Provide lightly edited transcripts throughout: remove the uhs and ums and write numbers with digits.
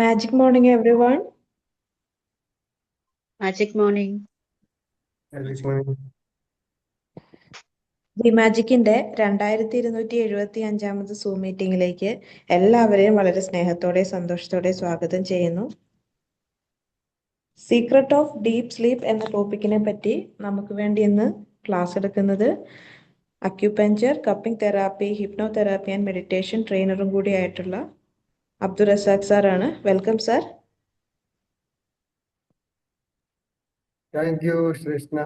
Magic morning, everyone. Magic morning. The മാജിക്കിന്റെ 2275 zoom മീറ്റിംഗിലേക്ക് എല്ലാവരെയും വളരെ സ്നേഹത്തോടെ സന്തോഷത്തോടെ സ്വാഗതം ചെയ്യുന്നു. സീക്രട്ട് ഓഫ് ഡീപ് സ്ലീപ്പ് എന്ന ടോപ്പിക്കിനെ പറ്റി നമുക്ക് വേണ്ടി ഇന്ന് ക്ലാസ് എടുക്കുന്നത് acupuncture, cupping therapy, hypnotherapy and meditation ട്രെയിനറും കൂടി ആയിട്ടുള്ള അബ്ദുൾ റസാഖ് സാറാണ്. Welcome sir. Thank you Krishna.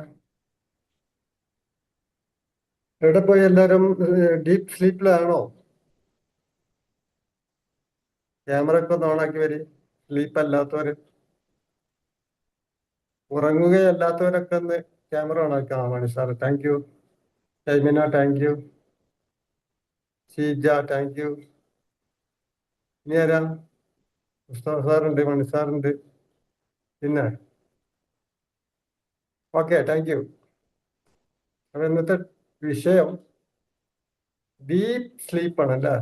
എവിടെ പോയി എല്ലാവരും? ഡീപ് സ്ലീപ്പിലാണോ? ക്യാമറ ഒക്കെ ഒന്ന് ഓണാക്കി വരും. സ്ലീപ്പ് അല്ലാത്തവര്, ഉറങ്ങുകയല്ലാത്തവരൊക്കെ ഒന്ന് ക്യാമറ ഓണാക്കാം. Mani sir thank you. Shaimina thank you. Sheeja thank you. ഇനി ആരാ? മുസ്തഫ സാറുണ്ട്, മണി സാറുണ്ട്. പിന്നെ ഓക്കെ, താങ്ക് യു. അപ്പൊ ഇന്നത്തെ വിഷയം ഡീപ് സ്ലീപ്പാണ് അല്ലേ?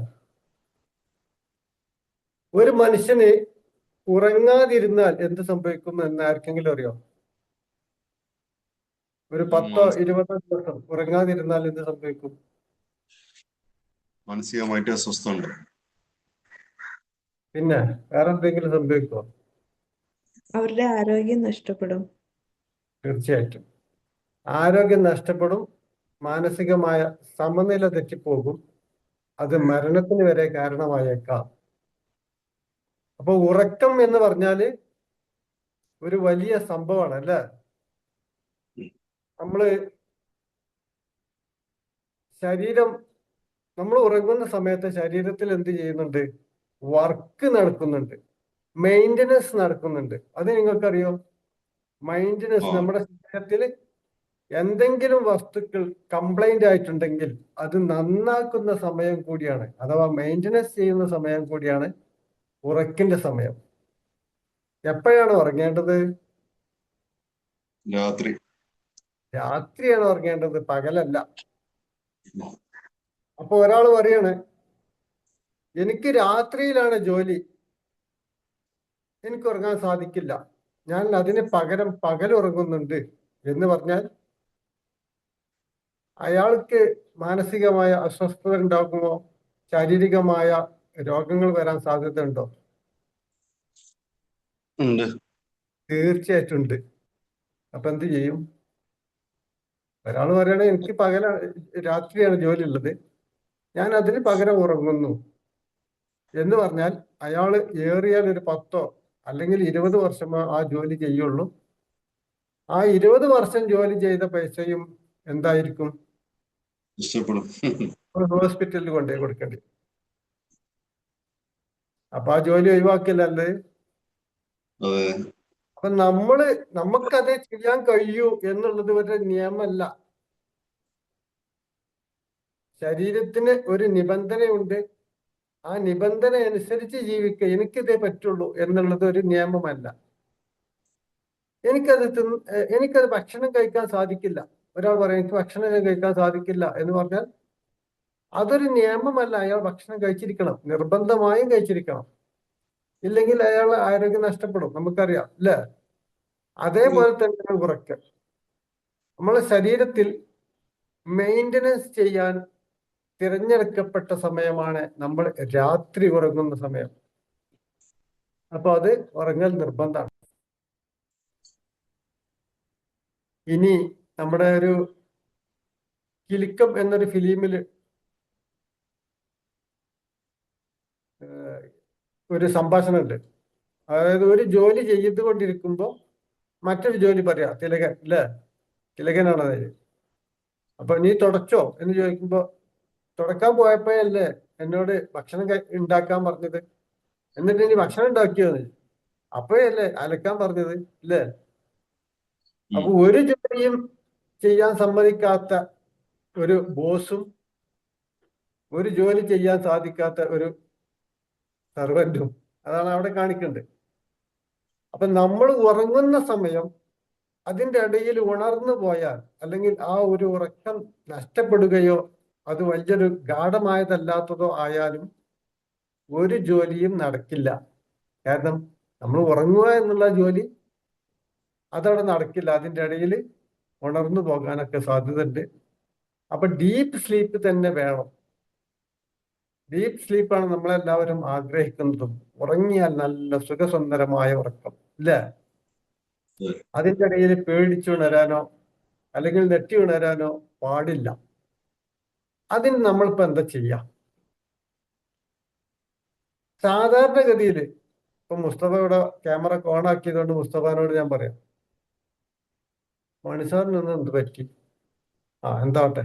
ഒരു മനുഷ്യന് ഉറങ്ങാതിരുന്നാൽ എന്ത് സംഭവിക്കും എന്ന് ആർക്കെങ്കിലും അറിയോ? ഒരു 10-20 ദിവസം ഉറങ്ങാതിരുന്നാൽ എന്ത് സംഭവിക്കും? മാനസികമായിട്ട് അസ്വസ്ഥമുണ്ട്. പിന്നെ വേറെ എന്തെങ്കിലും സംഭവിക്കുമോ? അവരുടെ ആരോഗ്യം നഷ്ടപ്പെടും. തീർച്ചയായിട്ടും ആരോഗ്യം നഷ്ടപ്പെടും, മാനസികമായ സമനില തെറ്റിപ്പോകും, അത് മരണത്തിന് വരെ കാരണമായേക്കാം. അപ്പൊ ഉറക്കം എന്ന് പറഞ്ഞാല് ഒരു വലിയ സംഭവമാണ് അല്ലേ? നമ്മൾ ഉറങ്ങുന്ന സമയത്ത് ശരീരത്തിൽ എന്ത് ചെയ്യുന്നുണ്ട്? വർക്ക് നടക്കുന്നുണ്ട്, മെയിൻ്റനൻസ് നടക്കുന്നുണ്ട്. അത് നിങ്ങൾക്കറിയോ? മെയിൻ്റനൻസ് നമ്മുടെ ശരീരത്തിൽ എന്തെങ്കിലും വസ്തുക്കൾ കംപ്ലൈന്റ് ആയിട്ടുണ്ടെങ്കിൽ അത് നന്നാക്കുന്ന സമയം കൂടിയാണ്, അഥവാ മെയിൻ്റനൻസ് ചെയ്യുന്ന സമയം കൂടിയാണ് ഉറക്കിന്റെ സമയം. എപ്പോഴാണ് ഉറങ്ങേണ്ടത്? രാത്രിയാണ് ഉറങ്ങേണ്ടത്, പകലല്ല. അപ്പൊ ഒരാൾ പറയാണ്, എനിക്ക് രാത്രിയിലാണ് ജോലി, എനിക്ക് ഉറങ്ങാൻ സാധിക്കില്ല, ഞാൻ അതിന് പകരം പകൽ ഉറങ്ങുന്നുണ്ട് എന്ന് പറഞ്ഞാൽ അയാൾക്ക് മാനസികമായ അസ്വസ്ഥത ഉണ്ടാകുമോ? ശാരീരികമായ രോഗങ്ങൾ വരാൻ സാധ്യത ഉണ്ടോ? തീർച്ചയായിട്ടും ഉണ്ട്. അപ്പൊ എന്ത് ചെയ്യും? ഒരാൾ പറയണേ, എനിക്ക് രാത്രിയാണ് ജോലി ഉള്ളത്, ഞാൻ അതിന് പകരം ഉറങ്ങുന്നു എന്ന് പറഞ്ഞാൽ അയാൾ ഏറിയാൽ ഒരു 10 അല്ലെങ്കിൽ 20 വർഷമോ ആ ജോലി ചെയ്യുള്ളൂ. ആ 20 വർഷം ജോലി ചെയ്ത പൈസയും എന്തായിരിക്കും? ഹോസ്പിറ്റലിൽ കൊണ്ടുപോയി കൊടുക്കേണ്ടി. അപ്പൊ ആ ജോലി ഒഴിവാക്കില്ലല്ലേ? അപ്പൊ നമുക്കത് ചെയ്യാൻ കഴിയൂ എന്നുള്ളത് ഒരു നിയമമല്ല. ശരീരത്തിന് ഒരു നിബന്ധനയുണ്ട്, ആ നിബന്ധന അനുസരിച്ച് ജീവിക്കുക, എനിക്കിതേ പറ്റുള്ളൂ എന്നുള്ളത് ഒരു നിയമമല്ല. എനിക്കത് ഭക്ഷണം കഴിക്കാൻ സാധിക്കില്ല, ഒരാൾ പറയും എനിക്ക് ഭക്ഷണം കഴിക്കാൻ സാധിക്കില്ല എന്ന് പറഞ്ഞാൽ അതൊരു നിയമമല്ല. അയാൾ ഭക്ഷണം കഴിച്ചിരിക്കണം, നിർബന്ധമായും കഴിച്ചിരിക്കണം, ഇല്ലെങ്കിൽ അയാൾ ആരോഗ്യം നഷ്ടപ്പെടും, നമുക്കറിയാം അല്ലേ? അതേപോലെ തന്നെ ഉറക്കം. നമ്മളെ ശരീരത്തിൽ മെയിൻ്റനൻസ് ചെയ്യാൻ തിരഞ്ഞെടുക്കപ്പെട്ട സമയമാണ് നമ്മൾ രാത്രി ഉറങ്ങുന്ന സമയം. അപ്പൊ അത് ഉറങ്ങൽ നിർബന്ധമാണ്. ഇനി നമ്മുടെ ഒരു കിലുക്കം എന്നൊരു ഫിലിമില് ഒരു സംഭാഷണം ഉണ്ട്. അതായത് ഒരു ജോലി ചെയ്തുകൊണ്ടിരിക്കുമ്പോൾ മറ്റൊരു ജോലി പറയാ, തിലകൻ അല്ലേ? തിലകനാണ് അതായത്. അപ്പൊ നീ തുടച്ചോ എന്ന് ചോദിക്കുമ്പോ, തുടക്കാൻ പോയപ്പോഴല്ലേ എന്നോട് ഭക്ഷണം ഉണ്ടാക്കാൻ പറഞ്ഞത്, എന്നിട്ട് ഇനി ഭക്ഷണം ഉണ്ടാക്കിയോന്ന് അപ്പോഴല്ലേ അലക്കാൻ പറഞ്ഞത് അല്ലേ? അപ്പൊ ഒരു ജോലിയും ചെയ്യാൻ സമ്മതിക്കാത്ത ഒരു ബോസും ഒരു ജോലി ചെയ്യാൻ സാധിക്കാത്ത ഒരു സർവന്റും, അതാണ് അവിടെ കാണിക്കേണ്ടത്. അപ്പൊ നമ്മൾ ഉറങ്ങുന്ന സമയം അതിൻ്റെ ഇടയിൽ ഉണർന്നു പോയാൽ, അല്ലെങ്കിൽ ആ ഒരു ഉറക്കം നഷ്ടപ്പെടുകയോ അത് വലിയൊരു ഗാഠമായതല്ലാത്തതോ ആയാലും ഒരു ജോലിയും നടക്കില്ല. കാരണം നമ്മൾ ഉറങ്ങുക എന്നുള്ള ജോലി അതവിടെ നടക്കില്ല. അതിൻ്റെ ഇടയിൽ ഉണർന്നു പോകാനൊക്കെ സാധ്യതയുണ്ട്. അപ്പൊ ഡീപ്പ് സ്ലീപ്പ് തന്നെ വേണം. ഡീപ്പ് സ്ലീപ്പാണ് നമ്മളെല്ലാവരും ആഗ്രഹിക്കുന്നതും. ഉറങ്ങിയാൽ നല്ല സുഖസുന്ദരമായ ഉറക്കം, ഇല്ലേ? അതിൻ്റെ ഇടയിൽ പേടിച്ചുണരാനോ അല്ലെങ്കിൽ നെറ്റി ഉണരാനോ പാടില്ല. അതിന് നമ്മളിപ്പോ എന്താ ചെയ്യാം? സാധാരണഗതിയിൽ ഇപ്പൊ മുസ്തഫ ഇവിടെ ക്യാമറ ഓൺ ആക്കിയതുകൊണ്ട് മുസ്തഫാനോട് ഞാൻ പറയാം, മണിസാറിനൊന്നും എന്ത് പറ്റി? എന്താവട്ടെ.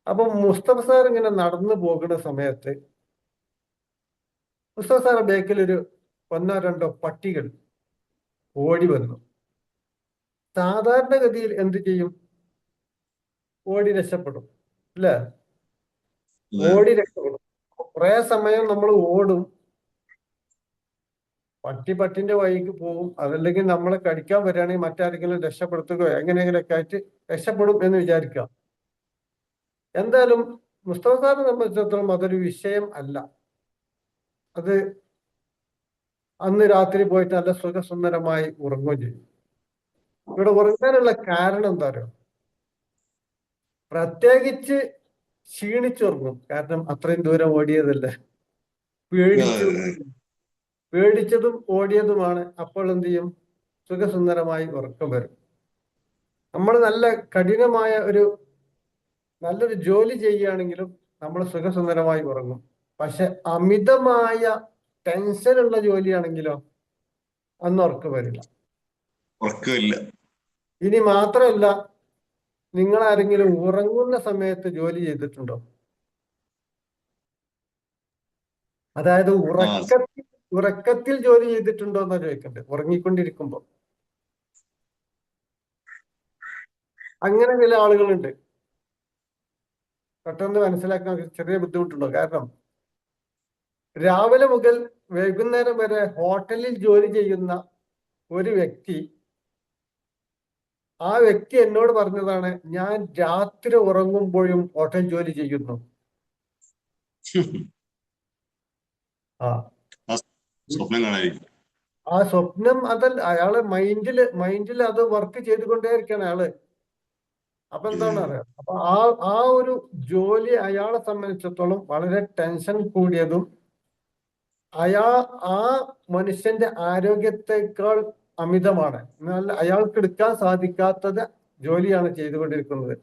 അപ്പൊ മുസ്തഫ സാർ ഇങ്ങനെ നടന്നു പോകുന്ന സമയത്ത് മുസ്തഫ സാറിന്റെ ബേക്കിൽ ഒരു 1-2 പട്ടികൾ ഓടി വന്നു. സാധാരണഗതിയിൽ എന്ത് ചെയ്യും? ഓടി രക്ഷപ്പെടും, അല്ലേ? ഓടി രക്ഷപ്പെടും. കുറെ സമയം നമ്മൾ ഓടും, പട്ടിന്റെ വഴിക്ക് പോവും. അതല്ലെങ്കിൽ നമ്മളെ കടിക്കാൻ വരികയാണെങ്കിൽ മറ്റാരെങ്കിലും രക്ഷപ്പെടുത്തുകയോ എങ്ങനെയെങ്കിലൊക്കെ ആയിട്ട് രക്ഷപ്പെടും എന്ന് വിചാരിക്കുക. എന്തായാലും മുസ്തഫ സാറിനെ സംബന്ധിച്ചിടത്തോളം അതൊരു വിഷയം അല്ല. അത് അന്ന് രാത്രി പോയിട്ട് നല്ല സുഖസുന്ദരമായി ഉറങ്ങുകയും ചെയ്യും. ഇവിടെ ഉറങ്ങാനുള്ള കാരണം എന്താ പറയുക? പ്രത്യേകിച്ച് ക്ഷീണിച്ചുറങ്ങും. കാരണം അത്രയും ദൂരം ഓടിയതല്ലേ, പേടിച്ചതും ഓടിയതുമാണ്. അപ്പോൾ എന്ത് ചെയ്യും? സുഖസുന്ദരമായി ഉറക്കം വരും. നമ്മൾ നല്ല കഠിനമായ നല്ലൊരു ജോലി ചെയ്യുകയാണെങ്കിലും നമ്മൾ സുഖസുന്ദരമായി ഉറങ്ങും. പക്ഷെ അമിതമായ ടെൻഷനുള്ള ജോലിയാണെങ്കിലോ അന്ന് ഉറക്കം വരില്ല. ഇനി മാത്രമല്ല, നിങ്ങൾ ആരെങ്കിലും ഉറങ്ങുന്ന സമയത്ത് ജോലി ചെയ്തിട്ടുണ്ടോ? അതായത് ഉറക്കത്തിൽ ജോലി ചെയ്തിട്ടുണ്ടോ എന്നാ ചോദിക്കണ്ടേ, ഉറങ്ങിക്കൊണ്ടിരിക്കുമ്പോ. അങ്ങനെ ചില ആളുകളുണ്ട്. പെട്ടെന്ന് മനസ്സിലാക്കാൻ ചെറിയ ബുദ്ധിമുട്ടുണ്ടോ? കാരണം രാവിലെ മുതൽ വൈകുന്നേരം വരെ ഹോട്ടലിൽ ജോലി ചെയ്യുന്ന ഒരു വ്യക്തി, ആ വ്യക്തി എന്നോട് പറഞ്ഞതാണ്, ഞാൻ രാത്രി ഉറങ്ങുമ്പോഴും ഹോട്ടൽ ജോലി ചെയ്യുന്നു. ആ സ്വപ്നം അതല്ല, അയാളെ മൈൻഡിൽ അത് വർക്ക് ചെയ്തുകൊണ്ടേയിരിക്കുകയാണ് അയാള്. അപ്പൊ എന്താണ് അറിയാം? അപ്പൊ ആ ഒരു ജോലി അയാളെ സംബന്ധിച്ചിടത്തോളം വളരെ ടെൻഷൻ കൂടിയതും ആ മനുഷ്യന്റെ ആരോഗ്യത്തെക്കാൾ അമിതമാണ്. എന്നാൽ അയാൾക്ക് എടുക്കാൻ സാധിക്കാത്തത് ജോലിയാണ് ചെയ്തുകൊണ്ടിരിക്കുന്നത്.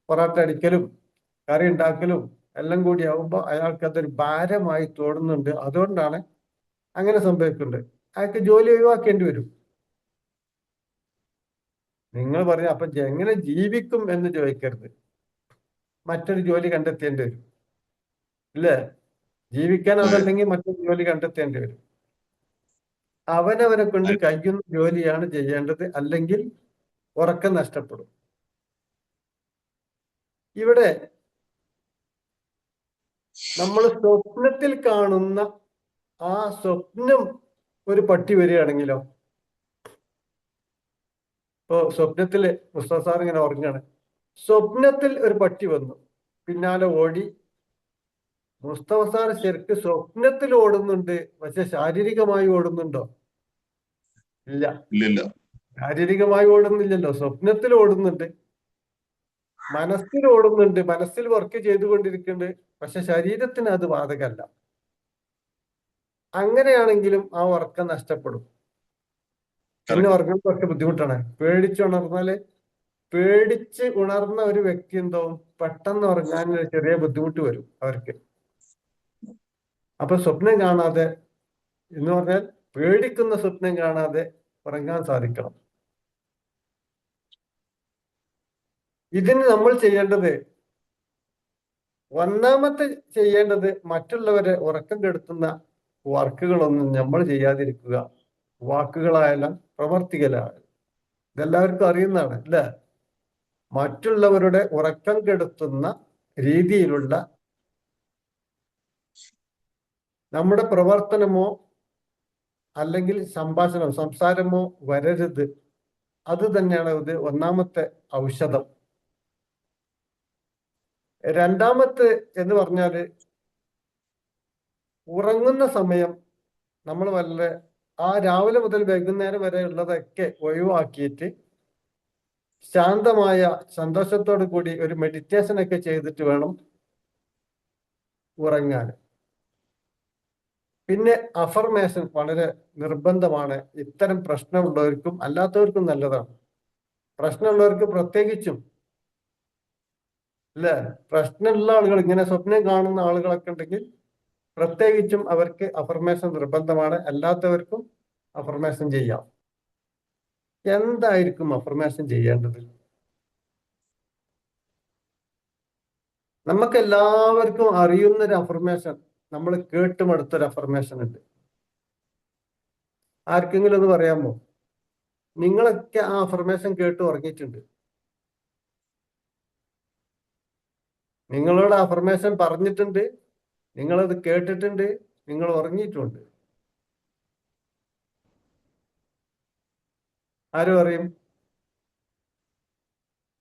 പൊറാട്ട അടിക്കലും കറി ഉണ്ടാക്കലും എല്ലാം കൂടി ആവുമ്പോൾ അയാൾക്ക് അതൊരു ഭാരമായി തോന്നുന്നുണ്ട്. അതുകൊണ്ടാണ് അങ്ങനെ സംഭവിക്കുന്നുണ്ട്. അയാൾക്ക് ജോലി ഒഴിവാക്കേണ്ടി വരും. നിങ്ങൾ പറഞ്ഞു അപ്പൊ എങ്ങനെ ജീവിക്കും എന്ന് ചോദിക്കരുത്. മറ്റൊരു ജോലി കണ്ടെത്തേണ്ടി വരും, ഇല്ലേ? ജീവിക്കാൻ അതല്ലെങ്കിൽ മറ്റൊരു ജോലി കണ്ടെത്തേണ്ടി വരും. അവനവനെ കൊണ്ട് കഴിയുന്ന ജോലിയാണ് ചെയ്യേണ്ടത്, അല്ലെങ്കിൽ ഉറക്കം നഷ്ടപ്പെടും. ഇവിടെ നമ്മൾ സ്വപ്നത്തിൽ കാണുന്ന ആ സ്വപ്നം ഒരു പട്ടി വരികയാണെങ്കിലോ? ഇപ്പോ സ്വപ്നത്തില് മുസ്തഫ സാർ ഇങ്ങനെ ഉറങ്ങാണ്, സ്വപ്നത്തിൽ ഒരു പട്ടി വന്നു, പിന്നാലെ ഓടി. മുസ്തഫ സാർ ശരിക്ക് സ്വപ്നത്തിൽ ഓടുന്നുണ്ട്, പക്ഷെ ശാരീരികമായി ഓടുന്നുണ്ടോ? ഇല്ല, ശാരീരികമായി ഓടുന്നില്ലല്ലോ. സ്വപ്നത്തിൽ ഓടുന്നുണ്ട്, മനസ്സിൽ ഓടുന്നുണ്ട്, മനസ്സിൽ വർക്ക് ചെയ്തുകൊണ്ടിരിക്കുന്നുണ്ട്, പക്ഷെ ശരീരത്തിന് അത് ബാധകമല്ല. അങ്ങനെയാണെങ്കിലും ആ ഉറക്കം നഷ്ടപ്പെടും. പിന്നെ ഉറങ്ങാൻ കുറച്ച് ബുദ്ധിമുട്ടാണ്. പേടിച്ച് ഉണർന്ന ഒരു വ്യക്തി എന്താവും, പെട്ടെന്ന് ഉറങ്ങാൻ ഒരു ചെറിയ ബുദ്ധിമുട്ട് വരും അവർക്ക്. അപ്പൊ സ്വപ്നം കാണാതെ എന്ന് പറഞ്ഞാൽ പേടിക്കുന്ന സ്വപ്നം കാണാതെ ഉറങ്ങാൻ സാധിക്കണം. ഇതിന് നമ്മൾ ചെയ്യേണ്ടത്, ഒന്നാമത്തെ ചെയ്യേണ്ടത്, മറ്റുള്ളവരെ ഉറക്കം കെടുത്തുന്ന വർക്കുകളൊന്നും നമ്മൾ ചെയ്യാതിരിക്കുക. വാക്കുകളായാലും പ്രവർത്തികളായാലും ഇതെല്ലാവർക്കും അറിയുന്നതാണ്, അല്ലേ? മറ്റുള്ളവരുടെ ഉറക്കം കെടുത്തുന്ന രീതിയിലുള്ള നമ്മുടെ പ്രവർത്തനമോ അല്ലെങ്കിൽ സംസാരമോ വരരുത്. അത് തന്നെയാണ് ഇത് ഒന്നാമത്തെ ഔഷധം. രണ്ടാമത്തെ എന്ന് പറഞ്ഞാല്, ഉറങ്ങുന്ന സമയം നമ്മൾ വളരെ ആ രാവിലെ മുതൽ വൈകുന്നേരം വരെ ഉള്ളതൊക്കെ ഒഴിവാക്കിയിട്ട് ശാന്തമായ സന്തോഷത്തോടു കൂടി ഒരു മെഡിറ്റേഷൻ ഒക്കെ ചെയ്തിട്ട് വേണം ഉറങ്ങാൻ. പിന്നെ അഫർമേഷൻ വളരെ നിർബന്ധമാണ്. ഇത്തരം പ്രശ്നമുള്ളവർക്കും അല്ലാത്തവർക്കും നല്ലതാണ്. പ്രശ്നമുള്ളവർക്ക് പ്രത്യേകിച്ചും അല്ലെ, പ്രശ്നമുള്ള ആളുകൾ, ഇങ്ങനെ സ്വപ്നം കാണുന്ന ആളുകളൊക്കെ ഉണ്ടെങ്കിൽ പ്രത്യേകിച്ചും അവർക്ക് അഫർമേഷൻ നിർബന്ധമാണ്. അല്ലാത്തവർക്കും അഫർമേഷൻ ചെയ്യാം. എന്തായിരിക്കും അഫർമേഷൻ ചെയ്യേണ്ടത്? നമുക്ക് എല്ലാവർക്കും അറിയുന്നൊരു അഫർമേഷൻ, നമ്മൾ കേട്ടുമടുത്തൊരു അഫർമേഷൻ ഉണ്ട്. ആർക്കെങ്കിലും ഒന്ന് പറയാമോ? നിങ്ങളൊക്കെ ആ അഫർമേഷൻ കേട്ട് ഉറങ്ങിയിട്ടുണ്ട്. നിങ്ങളോട് അഫർമേഷൻ പറഞ്ഞിട്ടുണ്ട്, നിങ്ങളത് കേട്ടിട്ടുണ്ട്, നിങ്ങൾ ഉറങ്ങിയിട്ടുണ്ട്. ആരും അറിയും?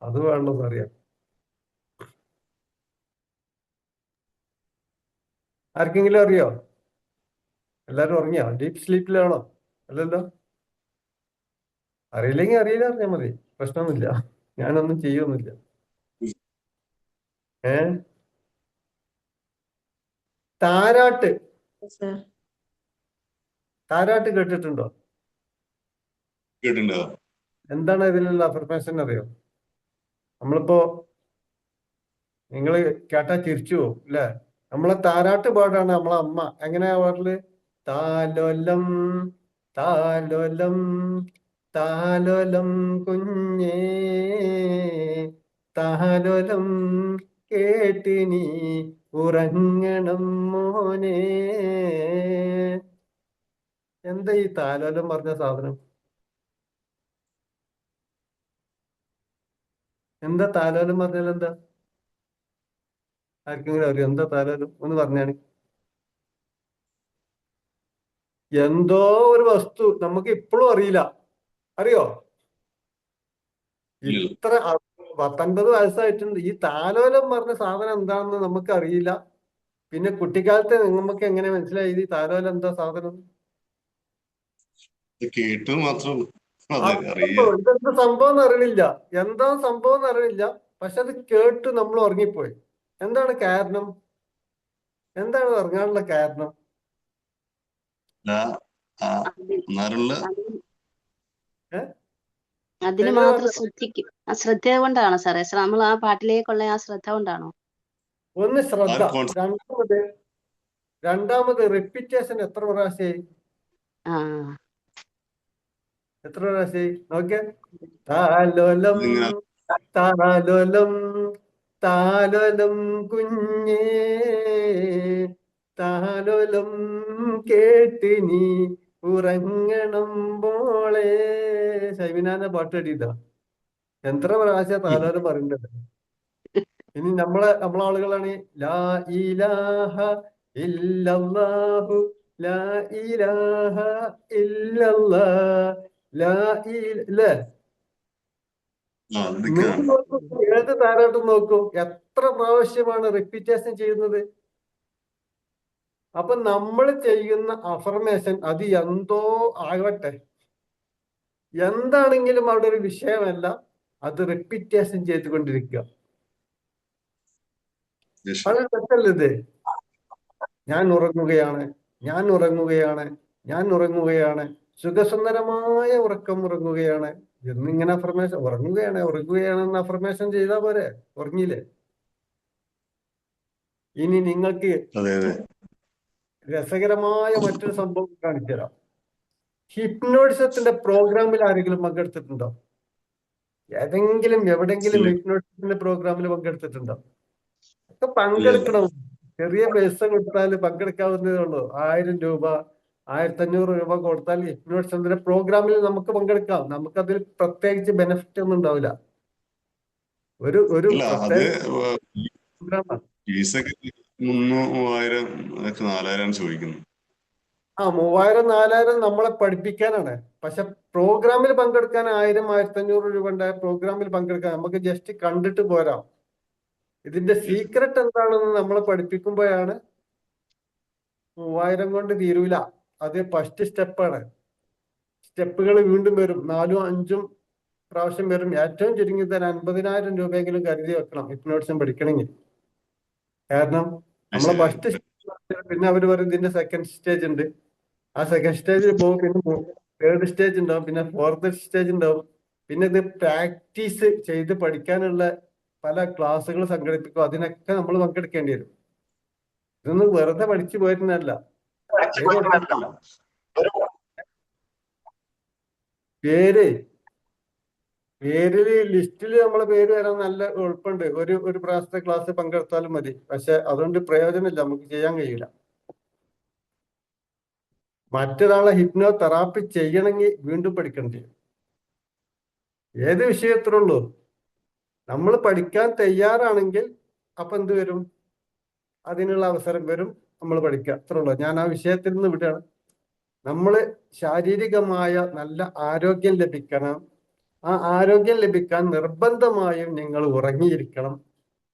അത് വേണമെന്ന് അറിയാം. ആർക്കെങ്കിലും അറിയോ? എല്ലാരും ഉറങ്ങിയോ? ഡീപ് സ്ലീപ്പിലാണോ? അല്ലല്ലോ. അറിയില്ലെങ്കിൽ അറിയില്ല, അറിഞ്ഞാൽ മതി, പ്രശ്നമൊന്നുമില്ല. ഞാനൊന്നും ചെയ്യൊന്നുമില്ല. താരാട്ട്, സർ. താരാട്ട് കേട്ടിട്ടുണ്ടോ? കേട്ടിട്ടുണ്ടോ? എന്താണ് ഇതിലുള്ള അഫർമേഷൻ അറിയോ? നമ്മളിപ്പോ നിങ്ങള് കേട്ടാ ചിരിച്ചു പോവും അല്ലെ? നമ്മളെ താരാട്ട് പാടാണ് നമ്മളെ അമ്മ. എങ്ങനെയാ പാടല്? താലോലം താലോലം താലോലം കുഞ്ഞേ താലോലം കേട്ടിനി ഉറങ്ങണം മോനെ. എന്താ ഈ താലോലം പറഞ്ഞ സാധനം? എന്താ താലോലം പറഞ്ഞാൽ എന്താ? ആർക്കെങ്കിലും അറിയോ എന്താ താലോലം? ഒന്ന് പറഞ്ഞാണ്. എന്തോ ഒരു വസ്തു, നമുക്ക് ഇപ്പോഴും അറിയില്ല. അറിയോ? ഇത്ര 19 വയസ്സായിട്ടുണ്ട്. ഈ താലോലം പറഞ്ഞ സാധനം എന്താണെന്ന് നമുക്ക് അറിയില്ല. പിന്നെ കുട്ടിക്കാലത്ത് നമുക്ക് എങ്ങനെ മനസ്സിലായി ഈ താലോലം എന്താ സാധനം? കേട്ടു മാത്രം. ഇതെന്താ സംഭവം എന്ന് അറിയണില്ല, എന്താ സംഭവം എന്ന് അറിയണില്ല. പക്ഷെ അത് കേട്ട് നമ്മൾ ഉറങ്ങിപ്പോയി. എന്താണ് കാരണം? എന്താണ് ഉറങ്ങാനുള്ള കാരണം? അതിന് മാത്രം ശ്രദ്ധിക്കും. ആ ശ്രദ്ധ കൊണ്ടാണോ സാറേ? നമ്മൾ ആ പാട്ടിലേക്കുള്ള ആ ശ്രദ്ധ കൊണ്ടാണോ? ഒന്ന് ശ്രദ്ധ. രണ്ടാമത് റിപ്പീറ്റേഷൻ. എത്ര പ്രാവശ്യമായി? എത്ര പ്രാവശ്യമായി നോക്കിയ? താലോലം താലോലം താലോലം കുഞ്ഞേ താലോലം കേട്ടിനി ഉറങ്ങണം പോളെ. ഷൈമിനാന്റെ പാട്ട് കേട്ടിട്ടാ എത്ര പ്രാവശ്യം താലോലം പറയേണ്ടത്? ഇനി നമ്മളെ ആളുകളാണ് ലാ ഇലാഹ ഇല്ലല്ലാഹു ലാ ഇലാഹ ഇല്ലല്ലാഹ് ലാ ഇല്ലേ? നിങ്ങൾ നോക്കൂ, ഏത് താരാട്ടും നോക്കൂ, എത്ര പ്രാവശ്യമാണ് റിപ്പീറ്റേഷൻ ചെയ്യുന്നത്. അപ്പൊ നമ്മൾ ചെയ്യുന്ന അഫർമേഷൻ അത് എന്തോ ആകട്ടെ, എന്താണെങ്കിലും അവിടെ ഒരു വിഷയമല്ല, അത് റിപ്പീറ്റേഷൻ ചെയ്തുകൊണ്ടിരിക്കുക. വളരെ തെറ്റല്ലത്. ഞാൻ ഉറങ്ങുകയാണ്, ഞാൻ ഉറങ്ങുകയാണ്, ഞാൻ ഉറങ്ങുകയാണ്, സുഖസുന്ദരമായ ഉറക്കം ഉറങ്ങുകയാണ് എന്നിങ്ങനെ അഫർമേഷൻ. ഉറങ്ങുകയാണ് ഉറങ്ങുകയാണെന്ന് അഫർമേഷൻ ചെയ്താൽ പോരെ? ഉറങ്ങിയില്ലേ? ഇനി നിങ്ങൾക്ക് രസകരമായ മറ്റൊരു സംഭവം കാണിച്ചു തരാം. ഹിപ്നോട്ടിസത്തിന്റെ പ്രോഗ്രാമിൽ ആരെങ്കിലും പങ്കെടുത്തിട്ടുണ്ടോ? ഏതെങ്കിലും എവിടെങ്കിലും ഹിപ്നോട്ടിസത്തിന്റെ പ്രോഗ്രാമിൽ പങ്കെടുത്തിട്ടുണ്ടോ? ഒക്കെ പങ്കെടുക്കണം. ചെറിയ പൈസ കൊടുത്താൽ പങ്കെടുക്കാവുന്നതേ ഉള്ളൂ. 1000 രൂപ 1500 രൂപ കൊടുത്താൽ ഹിപ്നോട്ടിസത്തിന്റെ പ്രോഗ്രാമിൽ നമുക്ക് പങ്കെടുക്കാം. നമുക്കതിൽ പ്രത്യേകിച്ച് ബെനിഫിറ്റ് ഒന്നും ഉണ്ടാവില്ല. ഒരു പ്രോഗ്രാമാണ്. 3000 ചോദിക്കുന്നു. 3000 4000 നമ്മളെ പഠിപ്പിക്കാനാണ്. പക്ഷെ പ്രോഗ്രാമിൽ പങ്കെടുക്കാൻ 1000 1500 രൂപ ഉണ്ടായ പ്രോഗ്രാമിൽ പങ്കെടുക്കാൻ നമുക്ക് ജസ്റ്റ് കണ്ടിട്ട് പോരാം. ഇതിന്റെ സീക്രട്ട് എന്താണെന്ന് നമ്മളെ പഠിപ്പിക്കുമ്പോഴാണ് 3000 കൊണ്ട് തീരൂല. അത് ഫസ്റ്റ് സ്റ്റെപ്പാണ്. സ്റ്റെപ്പുകൾ വീണ്ടും വരും, 4ഉം 5ഉം പ്രാവശ്യം വരും. ഏറ്റവും ചുരുങ്ങിയത് 50,000 രൂപയെങ്കിലും കരുതി വെക്കണം ഹിപ്നോട്ടിസം പഠിക്കണമെങ്കിൽ. കാരണം നമ്മളെ ശരി. ഫസ്റ്റ് പിന്നെ അവർ പറയും ഇതിന്റെ സെക്കൻഡ് സ്റ്റേജ് ഉണ്ട്, ആ സെക്കൻഡ് സ്റ്റേജിൽ പോകും, പിന്നെ തേർഡ് സ്റ്റേജ് ഉണ്ടാവും, പിന്നെ ഫോർത്ത് സ്റ്റേജ് ഉണ്ടാവും. പിന്നെ ഇത് പ്രാക്ടീസ് ചെയ്ത് പഠിക്കാനുള്ള പല ക്ലാസ്സുകൾ സംഘടിപ്പിക്കും. അതിനൊക്കെ നമ്മൾ പങ്കെടുക്കേണ്ടി വരും. ഇതൊന്നും വെറുതെ പഠിച്ചു പോയിരുന്നല്ല. പേരില് ലിസ്റ്റിൽ നമ്മളെ പേര് വരാൻ നല്ല എളുപ്പമുണ്ട്. ഒരു പ്രാവശ്യത്തെ ക്ലാസ് പങ്കെടുത്താലും മതി. പക്ഷെ അതുകൊണ്ട് പ്രയോജനമില്ല, നമുക്ക് ചെയ്യാൻ കഴിയില്ല. മറ്റൊരാളെ ഹിപ്നോ തെറാപ്പി ചെയ്യണമെങ്കിൽ വീണ്ടും പഠിക്കേണ്ടി വരും. ഏത് വിഷയത്തിലുള്ളൂ നമ്മൾ പഠിക്കാൻ തയ്യാറാണെങ്കിൽ അപ്പൊ എന്ത് വരും, അതിനുള്ള അവസരം വരും, നമ്മൾ പഠിക്കുക. അത്രേ ഉള്ളൂ. ഞാൻ ആ വിഷയത്തിൽ നിന്ന് വിടുകയാണ്. നമ്മൾ ശാരീരികമായ നല്ല ആരോഗ്യം ലഭിക്കണം. ആ ആരോഗ്യം ലഭിക്കാൻ നിർബന്ധമായും നിങ്ങൾ ഉറങ്ങിയിരിക്കണം.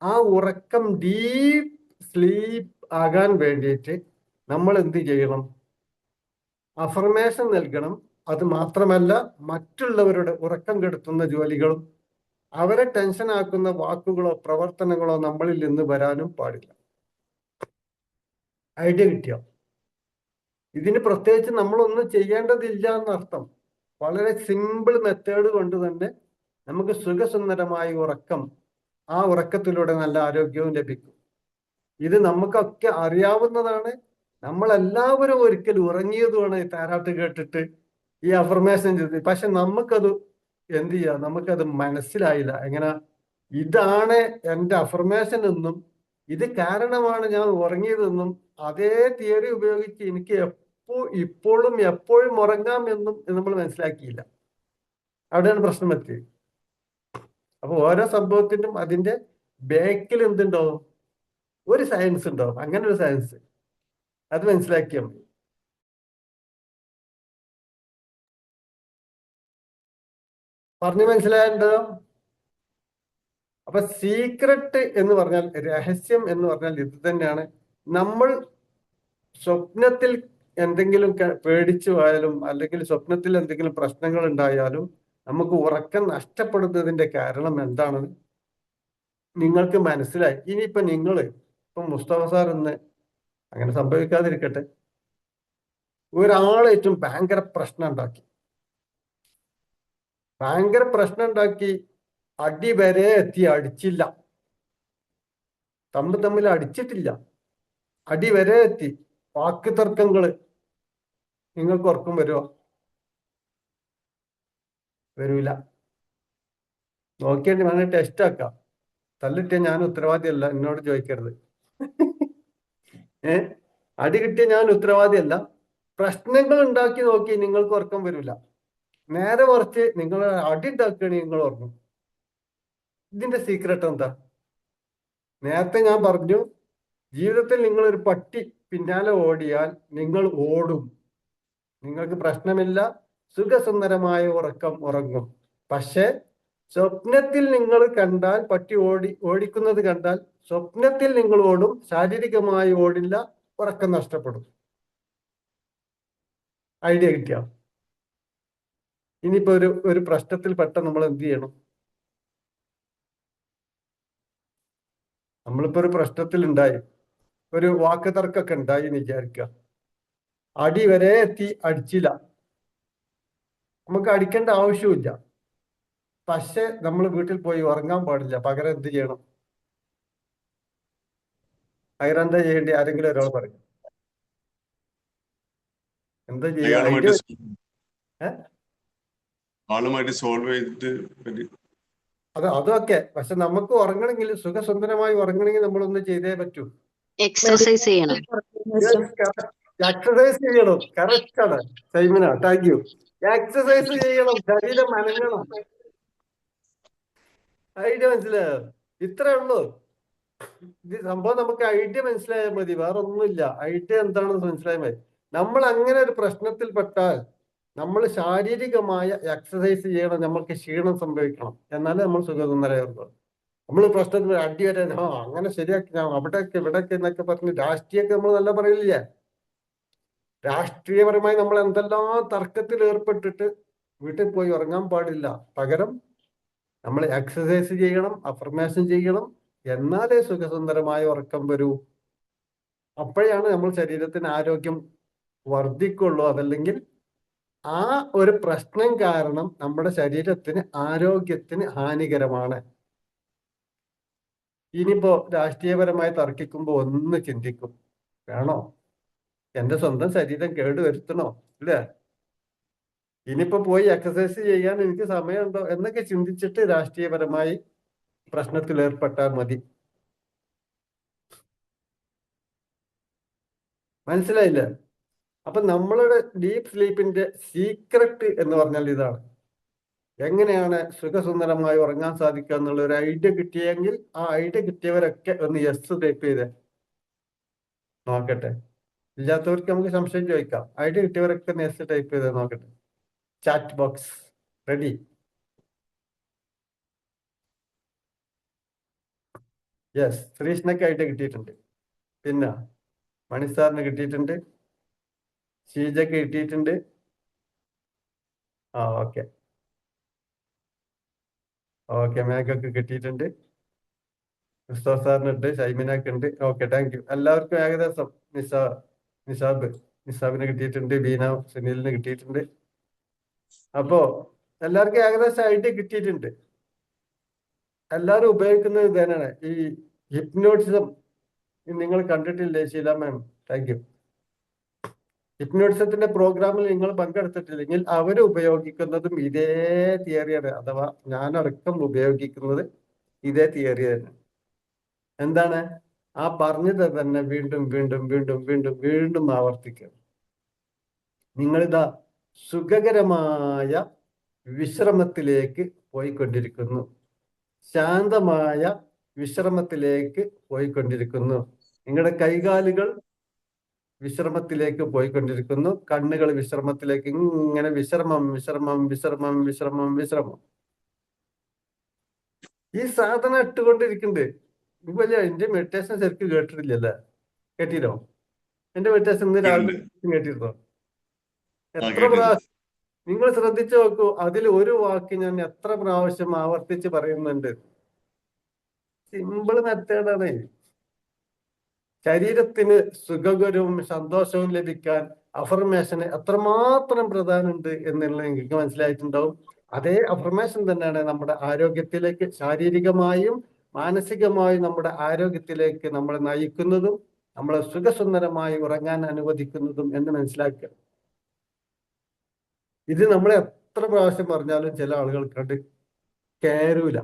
ആ ഉറക്കം ഡീപ്പ് സ്ലീപ്പ് ആകാൻ വേണ്ടിയിട്ട് നമ്മൾ എന്ത് ചെയ്യണം? അഫർമേഷൻ നൽകണം. അത് മാത്രമല്ല, മറ്റുള്ളവരുടെ ഉറക്കം കെടുത്തുന്ന ജോലികളും അവരെ ടെൻഷൻ ആക്കുന്ന വാക്കുകളോ പ്രവർത്തനങ്ങളോ നമ്മളിൽ നിന്ന് വരാനും പാടില്ല. ഐഡിയ കിട്ടിയോ? ഇതിന് പ്രത്യേകിച്ച് നമ്മളൊന്നും ചെയ്യേണ്ടതില്ല എന്നർത്ഥം. വളരെ സിമ്പിൾ മെത്തേഡ് കൊണ്ട് തന്നെ നമുക്ക് സുഖസുന്ദരമായ ഉറക്കം, ആ ഉറക്കത്തിലൂടെ നല്ല ആരോഗ്യവും ലഭിക്കും. ഇത് നമുക്കൊക്കെ അറിയാവുന്നതാണ്. നമ്മളെല്ലാവരും ഒരിക്കൽ ഉറങ്ങിയതുമാണ് ഈ താരാട്ട് കേട്ടിട്ട് ഈ അഫർമേഷൻ ചെയ്ത്. പക്ഷെ നമുക്കത് എന്ത് ചെയ്യാം, നമുക്കത് മനസ്സിലായില്ല. എങ്ങനെ ഇതാണ് എൻ്റെ അഫർമേഷൻ എന്നും ഇത് കാരണമാണ് ഞാൻ ഉറങ്ങിയതെന്നും അതേ തിയറി ഉപയോഗിച്ച് എനിക്ക് ഇപ്പോഴും എപ്പോഴും ഉറങ്ങാം എന്നും നമ്മൾ മനസ്സിലാക്കിയില്ല. അവിടെയാണ് പ്രശ്നം എത്തിയത്. അപ്പൊ ഓരോ സംഭവത്തിനും അതിന്റെ ബേക്കിൽ എന്തുണ്ടാവും? ഒരു സയൻസ് ഉണ്ടാവും. അങ്ങനെ ഒരു സയൻസ്, അത് മനസ്സിലാക്കിയാൽ മതി. പറഞ്ഞു മനസ്സിലായല്ലോ? അപ്പൊ സീക്രട്ട് എന്ന് പറഞ്ഞാൽ, രഹസ്യം എന്ന് പറഞ്ഞാൽ ഇത് തന്നെയാണ്. നമ്മൾ സ്വപ്നത്തിൽ എന്തെങ്കിലും പേടിച്ചു പോയാലും അല്ലെങ്കിൽ സ്വപ്നത്തിൽ എന്തെങ്കിലും പ്രശ്നങ്ങൾ ഉണ്ടായാലും നമുക്ക് ഉറക്കം നഷ്ടപ്പെടുന്നതിന്റെ കാരണം എന്താണെന്ന് നിങ്ങൾക്ക് മനസ്സിലായി. ഇനിയിപ്പൊ ഇപ്പൊ മുസ്തഫ സാർ ഇന്ന് അങ്ങനെ സംഭവിക്കാതിരിക്കട്ടെ, ഒരാളേറ്റവും ഭയങ്കര പ്രശ്നം ഉണ്ടാക്കി അടി വരെ എത്തി, അടിച്ചില്ല, തമ്മിൽ അടിച്ചിട്ടില്ല, അടി വരെ എത്തി, വാക്ക് തർക്കങ്ങള്. നിങ്ങൾക്ക് ഉറക്കം വരുമോ? വരൂല. നോക്കിയാൽ വേണേൽ ടെസ്റ്റ് ആക്കാം. തല്ലിട്ടിയ ഞാൻ ഉത്തരവാദിയല്ല, എന്നോട് ചോദിക്കരുത്. അടി കിട്ടിയ ഞാൻ ഉത്തരവാദിയല്ല. പ്രശ്നങ്ങൾ ഉണ്ടാക്കി നോക്കി നിങ്ങൾക്ക് ഉറക്കം വരില്ല. നേരെ മറിച്ച് നിങ്ങൾ അടി ഉണ്ടാക്കുകയാണെങ്കിൽ നിങ്ങൾ ഉറങ്ങും. ഇതിന്റെ സീക്രട്ട് എന്താ? നേരത്തെ ഞാൻ പറഞ്ഞു, ജീവിതത്തിൽ നിങ്ങൾ ഒരു പട്ടി പിന്നാലെ ഓടിയാൽ നിങ്ങൾ ഓടും, നിങ്ങൾക്ക് പ്രശ്നമില്ല, സുഖസുന്ദരമായ ഉറക്കം ഉറങ്ങും. പക്ഷെ സ്വപ്നത്തിൽ നിങ്ങൾ കണ്ടാൽ, പട്ടി ഓടിക്കുന്നത് കണ്ടാൽ സ്വപ്നത്തിൽ നിങ്ങൾ ഓടും, ശാരീരികമായി ഓടില്ല, ഉറക്കം നഷ്ടപ്പെടും. ഐഡിയ കിട്ടിയോ? ഇനിയിപ്പോ ഒരു പ്രശ്നത്തിൽ പെട്ട നമ്മൾ എന്ത് ചെയ്യണം? നമ്മളിപ്പോ ഒരു പ്രശ്നത്തിൽ ഉണ്ടായി, ഒരു വാക്ക് തർക്കമൊക്കെ ഉണ്ടായി എന്ന് വിചാരിക്കുക. അടി വരെ എത്തി, അടിച്ചില്ല, നമുക്ക് അടിക്കേണ്ട ആവശ്യമില്ല. പക്ഷെ നമ്മൾ വീട്ടിൽ പോയി ഉറങ്ങാൻ പാടില്ല. പകരം എന്ത് ചെയ്യണം? പകരം എന്താ ചെയ്യേണ്ടി? ആരെങ്കിലും ഒരാൾ പറയും. എന്താ ചെയ്യാ? ആളുമായിട്ട് സോൾവ് ചെയ്തിട്ട് അതൊക്കെ. പക്ഷെ നമുക്ക് ഉറങ്ങണമെങ്കിൽ, സുഖസുന്ദരമായി ഉറങ്ങണമെങ്കിൽ നമ്മളൊന്ന് ചെയ്തേ പറ്റൂ. എക്സർസൈസ് ചെയ്യണം. എക്സസൈസ് ചെയ്യണം. കറക്റ്റ് ആണ് സൈമന, താങ്ക് യു. എക്സസൈസ് ചെയ്യണം, ശരീരം അനങ്ങണം. ഐഡിയ മനസ്സിലായോ? ഇത്രേ ഉള്ളൂ. ഇത് സംഭവം നമുക്ക് ഐഡിയ മനസ്സിലായാൽ മതി, വേറെ ഒന്നുമില്ല. ഐഡിയ എന്താണെന്ന് മനസ്സിലായാൽ മതി. നമ്മൾ അങ്ങനെ ഒരു പ്രശ്നത്തിൽ പെട്ടാൽ നമ്മൾ ശാരീരികമായ എക്സസൈസ് ചെയ്യണം. നമ്മൾക്ക് ക്ഷീണം സംഭവിക്കണം, എന്നാലേ നമ്മൾ സുഖസുന്ദരമാകുള്ളൂ. നമ്മൾ പ്രശ്നത്തിൽ അടി വരെ അങ്ങനെ ശരിയാക്കി, ഞാൻ അവിടെയൊക്കെ ഇവിടെയൊക്കെ എന്നൊക്കെ പറഞ്ഞ് രാഷ്ട്രീയമൊക്കെ നമ്മൾ നല്ല പറയില്ലേ? രാഷ്ട്രീയപരമായി നമ്മൾ എന്തെല്ലാം തർക്കത്തിൽ ഏർപ്പെട്ടിട്ട് വീട്ടിൽ പോയി ഉറങ്ങാൻ പാടില്ല. പകരം നമ്മൾ എക്സസൈസ് ചെയ്യണം, അഫർമേഷൻ ചെയ്യണം. എന്നാലേ സുഖസുന്ദരമായ ഉറക്കം വരൂ. അപ്പോഴാണ് നമ്മൾ ശരീരത്തിന് ആരോഗ്യം വർദ്ധിക്കുള്ളൂ. അതല്ലെങ്കിൽ ആ ഒരു പ്രശ്നം കാരണം നമ്മുടെ ശരീരത്തിന് ആരോഗ്യത്തിന് ഹാനികരമാണ്. ഇനിയിപ്പോ രാഷ്ട്രീയപരമായി തർക്കിക്കുമ്പോൾ ഒന്ന് ചിന്തിക്കും, വേണോ? എന്റെ സ്വന്തം ശരീരം കേടുവരുത്തണോ? ഇല്ലേ? ഇനിയിപ്പോ പോയി എക്സസൈസ് ചെയ്യാൻ എനിക്ക് സമയമുണ്ടോ എന്നൊക്കെ ചിന്തിച്ചിട്ട് രാഷ്ട്രീയപരമായി പ്രശ്നത്തിൽ ഏർപ്പെട്ടാൽ മതി. മനസ്സിലായില്ലേ? അപ്പൊ നമ്മളുടെ ഡീപ്പ് സ്ലീപ്പിന്റെ സീക്രട്ട് എന്ന് പറഞ്ഞാൽ ഇതാണ്. എങ്ങനെയാണ് സുഖസുന്ദരമായി ഉറങ്ങാൻ സാധിക്കുക എന്നുള്ള ഒരു ഐഡിയ കിട്ടിയെങ്കിൽ ആ ഐഡിയ കിട്ടിയവരൊക്കെ ഒന്ന് യെസ് ടൈപ്പ് ചെയ്ത് നോക്കട്ടെ. ഇല്ലാത്തവർക്ക് നമുക്ക് സംശയം ചോദിക്കാം. ഐഡിയ കിട്ടിയവരൊക്കെ ഒന്ന് യെസ് ടൈപ്പ് ചെയ്ത് നോക്കട്ടെ. Chat box ready. യെസ്, ശ്രീഷ്ണക്ക് ഐഡിയ കിട്ടിയിട്ടുണ്ട്. പിന്നെ മണിസാറിന് കിട്ടിയിട്ടുണ്ട്, ഷീജക്ക് കിട്ടിയിട്ടുണ്ട്. ഓക്കെ ഓക്കെ, മേഘക്ക് കിട്ടിയിട്ടുണ്ട്, ക്രിസ്തോ സാറിനുണ്ട്, ഷൈമിനക്ക് ഉണ്ട്. Okay, thank you. എല്ലാവർക്കും ഏകദേശം നിസാബിന് കിട്ടിയിട്ടുണ്ട്, ബീന സുനിലിന് കിട്ടിയിട്ടുണ്ട്. അപ്പോ എല്ലാവർക്കും ഏകദേശം ഐഡിയ കിട്ടിയിട്ടുണ്ട്. എല്ലാവരും ഉപയോഗിക്കുന്നത് ഇത് തന്നെയാണ്, ഈ ഹിപ്നോട്ടിസം. നിങ്ങൾ കണ്ടിട്ടില്ലേ ശീല മാം? Thank you. ഹിപ്നോട്ടിസത്തിന്റെ പ്രോഗ്രാമിൽ നിങ്ങൾ പങ്കെടുത്തിട്ടില്ലെങ്കിൽ അവർ ഉപയോഗിക്കുന്നതും ഇതേ തിയറിയാണ്. അഥവാ ഞാനടക്കം ഉപയോഗിക്കുന്നത് ഇതേ തിയറി തന്നെ. എന്താണ്? ആ പറഞ്ഞത് തന്നെ വീണ്ടും വീണ്ടും വീണ്ടും വീണ്ടും വീണ്ടും ആവർത്തിക്കുക. നിങ്ങളിതാ സുഖകരമായ വിശ്രമത്തിലേക്ക് പോയിക്കൊണ്ടിരിക്കുന്നു, ശാന്തമായ വിശ്രമത്തിലേക്ക് പോയിക്കൊണ്ടിരിക്കുന്നു. നിങ്ങളുടെ കൈകാലുകൾ വിശ്രമത്തിലേക്ക് പോയിക്കൊണ്ടിരിക്കുന്നു, കണ്ണുകൾ വിശ്രമത്തിലേക്ക്. ഇങ്ങനെ വിശ്രമം വിശ്രമം വിശ്രമം വിശ്രമം വിശ്രമം. ഈ സാധനം ഇട്ടുകൊണ്ടിരിക്കുന്നുണ്ട്. വലിയ എന്റെ മെഡിറ്റേഷൻ ശരിക്കും കേട്ടിട്ടില്ലല്ലേ? കേട്ടിരോ? എന്റെ മെഡിറ്റേഷൻ ഇന്ന് രാവിലെ കേട്ടിരുന്നോ? എത്ര പ്രാവശ്യം നിങ്ങൾ ശ്രദ്ധിച്ചു നോക്കൂ. അതിൽ ഒരു വാക്ക് ഞാൻ എത്ര പ്രാവശ്യം ആവർത്തിച്ച് പറയുന്നുണ്ട്. സിമ്പിൾ മെത്തേഡാണ്. ശരീരത്തിന് സുഖകരവും സന്തോഷവും ലഭിക്കാൻ അഫർമേഷന് എത്രമാത്രം പ്രധാനമുണ്ട് എന്നുള്ളത് നിങ്ങൾക്ക് മനസ്സിലായിട്ടുണ്ടാവും. അതേ അഫർമേഷൻ തന്നെയാണ് നമ്മുടെ ആരോഗ്യത്തിലേക്ക്, ശാരീരികമായും മാനസികമായും നമ്മുടെ ആരോഗ്യത്തിലേക്ക് നമ്മളെ നയിക്കുന്നതും നമ്മളെ സുഖസുന്ദരമായി ഉറങ്ങാൻ അനുവദിക്കുന്നതും എന്ന് മനസ്സിലാക്കുക. ഇത് നമ്മൾ എത്ര പ്രാവശ്യം പറഞ്ഞാലും ചില ആളുകൾക്കത് കയറൂല.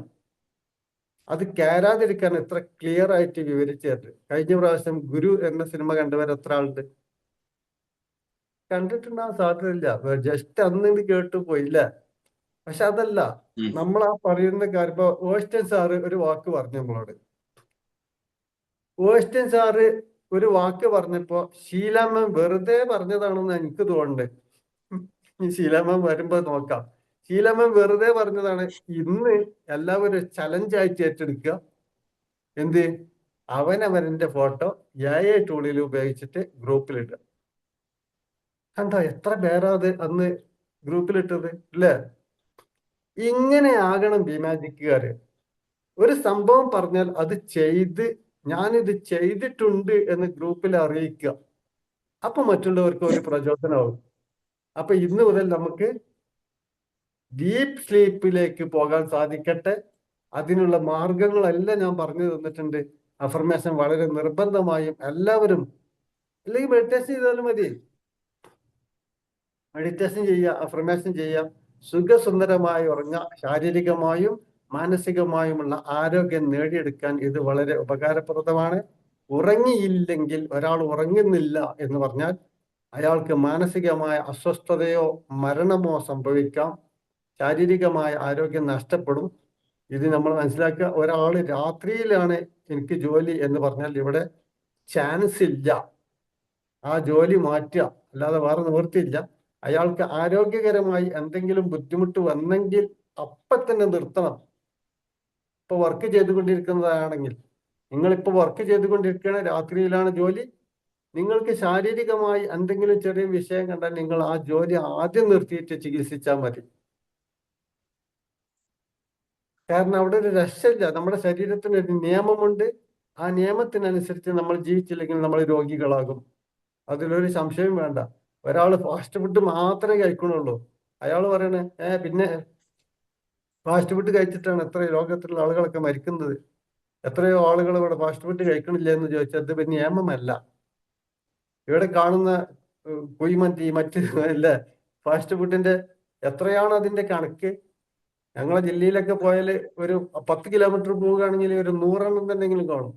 അത് കയറാതിരിക്കാൻ എത്ര ക്ലിയർ ആയിട്ട് വിവരിച്ചിട്ട്. കഴിഞ്ഞ പ്രാവശ്യം ഗുരു എന്ന സിനിമ കണ്ടവർ എത്ര ആളുണ്ട്? കണ്ടിട്ടുണ്ടാകാൻ സാധ്യതയില്ല, ജസ്റ്റ് അന്ന് കേട്ടു പോയില്ല. പക്ഷെ അതല്ല നമ്മൾ ആ പറയുന്ന കാര്യം. ഇപ്പൊ ഓസ്റ്റൻ സാറ് ഒരു വാക്ക് പറഞ്ഞു നമ്മളോട്. ഓസ്റ്റൻ സാറ് ഒരു വാക്ക് പറഞ്ഞപ്പോ ശീലാമ്മ വെറുതെ പറഞ്ഞതാണെന്ന് എനിക്ക് തോന്നുന്നുണ്ട്. ഈ ശീലാമ്മ വരുമ്പോ നോക്കാം. ശീലാമ്മ വെറുതെ പറഞ്ഞതാണ്. ഇന്ന് എല്ലാവരും ചലഞ്ചായിട്ട് ഏറ്റെടുക്കുക. എന്ത്? അവനവന്റെ ഫോട്ടോ AI ടൂളിൽ ഉപയോഗിച്ചിട്ട് ഗ്രൂപ്പിലിടുക. കണ്ടോ എത്ര പേരാ അത് അന്ന് ഗ്രൂപ്പിലിട്ടത് അല്ലേ? ഇങ്ങനെ ആകണം ബിമാജിക്കുകാര്. ഒരു സംഭവം പറഞ്ഞാൽ അത് ചെയ്ത് ഞാനിത് ചെയ്തിട്ടുണ്ട് എന്ന് ഗ്രൂപ്പിൽ അറിയിക്കുക. അപ്പൊ മറ്റുള്ളവർക്ക് ഒരു പ്രചോദനമാവും. അപ്പൊ ഇന്ന് മുതൽ നമുക്ക് ഡീപ്പ് സ്ലീപ്പിലേക്ക് പോകാൻ സാധിക്കട്ടെ. അതിനുള്ള മാർഗങ്ങളെല്ലാം ഞാൻ പറഞ്ഞു തന്നിട്ടുണ്ട്. അഫർമേഷൻ വളരെ നിർബന്ധമായും എല്ലാവരും, അല്ലെങ്കിൽ മെഡിറ്റേഷൻ ചെയ്താലും മതി. മെഡിറ്റേഷൻ ചെയ്യുക, അഫർമേഷൻ ചെയ്യുക, സുഖസുന്ദരമായി ഉറങ്ങുക. ശാരീരികമായും മാനസികമായുമുള്ള ആരോഗ്യം നേടിയെടുക്കാൻ ഇത് വളരെ ഉപകാരപ്രദമാണ്. ഉറങ്ങിയില്ലെങ്കിൽ, ഒരാൾ ഉറങ്ങുന്നില്ല എന്ന് പറഞ്ഞാൽ അയാൾക്ക് മാനസികമായ അസ്വസ്ഥതയോ മരണമോ സംഭവിക്കാം. ശാരീരികമായ ആരോഗ്യം നഷ്ടപ്പെടും. ഇത് നമ്മൾ മനസ്സിലാക്കുക. ഒരാൾ രാത്രിയിലാണ് എനിക്ക് ജോലി എന്ന് പറഞ്ഞാൽ ഇവിടെ ചാൻസ് ഇല്ല. ആ ജോലി മാറ്റുക, അല്ലാതെ വേറെ നിവൃത്തിയില്ല. അയാൾക്ക് ആരോഗ്യകരമായി എന്തെങ്കിലും ബുദ്ധിമുട്ട് വന്നെങ്കിൽ അപ്പൊ തന്നെ നിർത്തണം. ഇപ്പൊ വർക്ക് ചെയ്തുകൊണ്ടിരിക്കുന്നതാണെങ്കിൽ, നിങ്ങളിപ്പോ വർക്ക് ചെയ്തുകൊണ്ടിരിക്കുകയാണ്, രാത്രിയിലാണ് ജോലി, നിങ്ങൾക്ക് ശാരീരികമായി എന്തെങ്കിലും ചെറിയ വിഷയം കണ്ടാൽ നിങ്ങൾ ആ ജോലി ആദ്യം നിർത്തിയിട്ട് ചികിത്സിച്ചാൽ മതി. കാരണം അവിടെ ഒരു രക്ഷയില്ല. നമ്മുടെ ശരീരത്തിന് ഒരു നിയമമുണ്ട്. ആ നിയമത്തിനനുസരിച്ച് നമ്മൾ ജീവിച്ചില്ലെങ്കിൽ നമ്മൾ രോഗികളാകും. അതിലൊരു സംശയം വേണ്ട. ഒരാൾ ഫാസ്റ്റ് ഫുഡ് മാത്രമേ കഴിക്കണുള്ളൂ. അയാൾ പറയണേ പിന്നെ ഫാസ്റ്റ് ഫുഡ് കഴിച്ചിട്ടാണ് എത്രയോ ലോകത്തിലുള്ള ആളുകളൊക്കെ മരിക്കുന്നത്. എത്രയോ ആളുകൾ ഇവിടെ ഫാസ്റ്റ് ഫുഡ് കഴിക്കണില്ല എന്ന് ചോദിച്ചാൽ അത് നിയമമല്ല. ഇവിടെ കാണുന്ന കുഴിമന്തി മറ്റ് അല്ലേ ഫാസ്റ്റ് ഫുഡിന്റെ എത്രയാണ് അതിന്റെ കണക്ക്? ഞങ്ങളെ ജില്ലയിലൊക്കെ പോയാൽ ഒരു 10 കിലോമീറ്റർ പോവുകയാണെങ്കിൽ ഒരു 100 എന്തെങ്കിലും കാണും.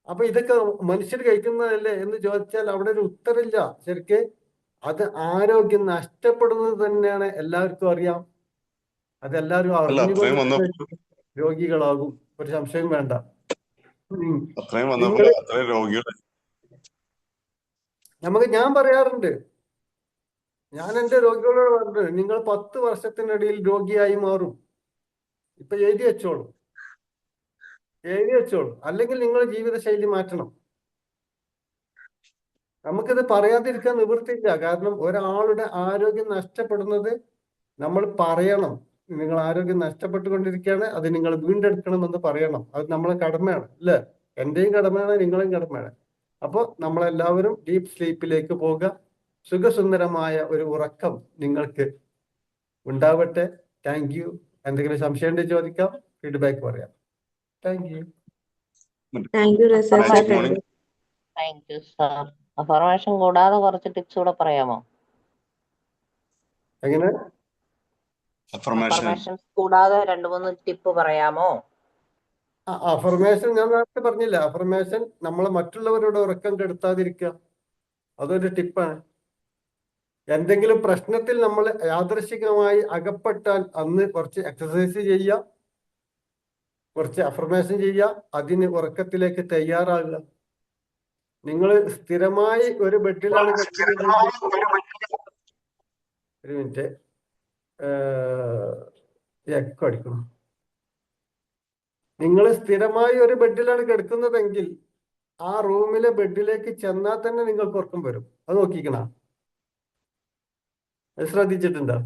അപ്പൊ ഇതൊക്കെ മനുഷ്യർ കഴിക്കുന്നതല്ലേ എന്ന് ചോദിച്ചാൽ അവിടെ ഒരു ഉത്തരമില്ല. ശരിക്ക് അത് ആരോഗ്യം നഷ്ടപ്പെടുന്നത് തന്നെയാണ് എല്ലാവർക്കും അറിയാം. അതെല്ലാവരും അല്ല അത്രയും അറിഞ്ഞുകൊണ്ട് വന്നപ്പോൾ രോഗികളാകും. ഒരു സംശയം വേണ്ട. അത്രയും വന്നപ്പോൾ നിങ്ങൾ അത്രയും രോഗികൾ ഞാൻ പറയാറുണ്ട്, ഞാൻ എൻ്റെ രോഗികളോട് പറഞ്ഞിട്ടുണ്ട്, നിങ്ങൾ 10 വർഷത്തിനിടയിൽ രോഗിയായി മാറും. ഇപ്പൊ എഴുതി വെച്ചോളൂ. അല്ലെങ്കിൽ നിങ്ങൾ ജീവിതശൈലി മാറ്റണം. നമുക്കിത് പറയാതിരിക്കാൻ നിവൃത്തിയില്ല. കാരണം ഒരാളുടെ ആരോഗ്യം നഷ്ടപ്പെടുന്നത് നമ്മൾ പറയണം. നിങ്ങൾ ആരോഗ്യം നഷ്ടപ്പെട്ടുകൊണ്ടിരിക്കുകയാണ്, അത് നിങ്ങൾ വീണ്ടെടുക്കണമെന്ന് പറയണം. അത് നമ്മളെ കടമയാണ്, അല്ലേ? എന്റെയും കടമയാണ്, നിങ്ങളെയും കടമയാണ്. അപ്പോൾ നമ്മളെല്ലാവരും ഡീപ്പ് സ്ലീപ്പിലേക്ക് പോകുക. സുഖസുന്ദരമായ ഒരു ഉറക്കം നിങ്ങൾക്ക് ഉണ്ടാവട്ടെ. Thank you. എന്തെങ്കിലും സംശയം ഉണ്ടെങ്കിൽ ചോദിക്കാം, ഫീഡ്ബാക്ക് പറയാം. Thank you. Thank U Razak sir. Next morning thank you sir. Affirmation കൂടാതെ കുറച്ച് ടിപ്സ് കൂടെ പറയാമോ? എങ്ങനെ? അഫർമേഷൻ കൂടാതെ 2-3 ടിപ്പ് പറയാമോ? അഫർമേഷൻ ഞാൻ നേരത്തെ പറഞ്ഞില്ല. അഫർമേഷൻ നമ്മളെ മറ്റുള്ളവരോട് ഉറക്കം കെടുത്താതിരിക്കുക, അതൊരു ടിപ്പാണ്. എന്തെങ്കിലും പ്രശ്നത്തിൽ നമ്മൾ യാദൃശികമായി അകപ്പെട്ടാൽ അന്ന് കുറച്ച് എക്സസൈസ് ചെയ്യുക, കുറച്ച് അഫർമേഷൻ ചെയ്യുക, അതിന് ഉറക്കത്തിലേക്ക് തയ്യാറാകുക. നിങ്ങൾ സ്ഥിരമായി ഒരു ബെഡിലാണ് ഒരു മിനിറ്റ് എക്കോ അടിക്കണം. നിങ്ങൾ സ്ഥിരമായി ഒരു ബെഡിലാണ് കിടക്കുന്നതെങ്കിൽ ആ റൂമിലെ ബെഡിലേക്ക് ചെന്നാൽ തന്നെ നിങ്ങൾക്ക് ഉറക്കം വരും. അത് നോക്കിക്കണ, അത് ശ്രദ്ധിച്ചിട്ടുണ്ടോ?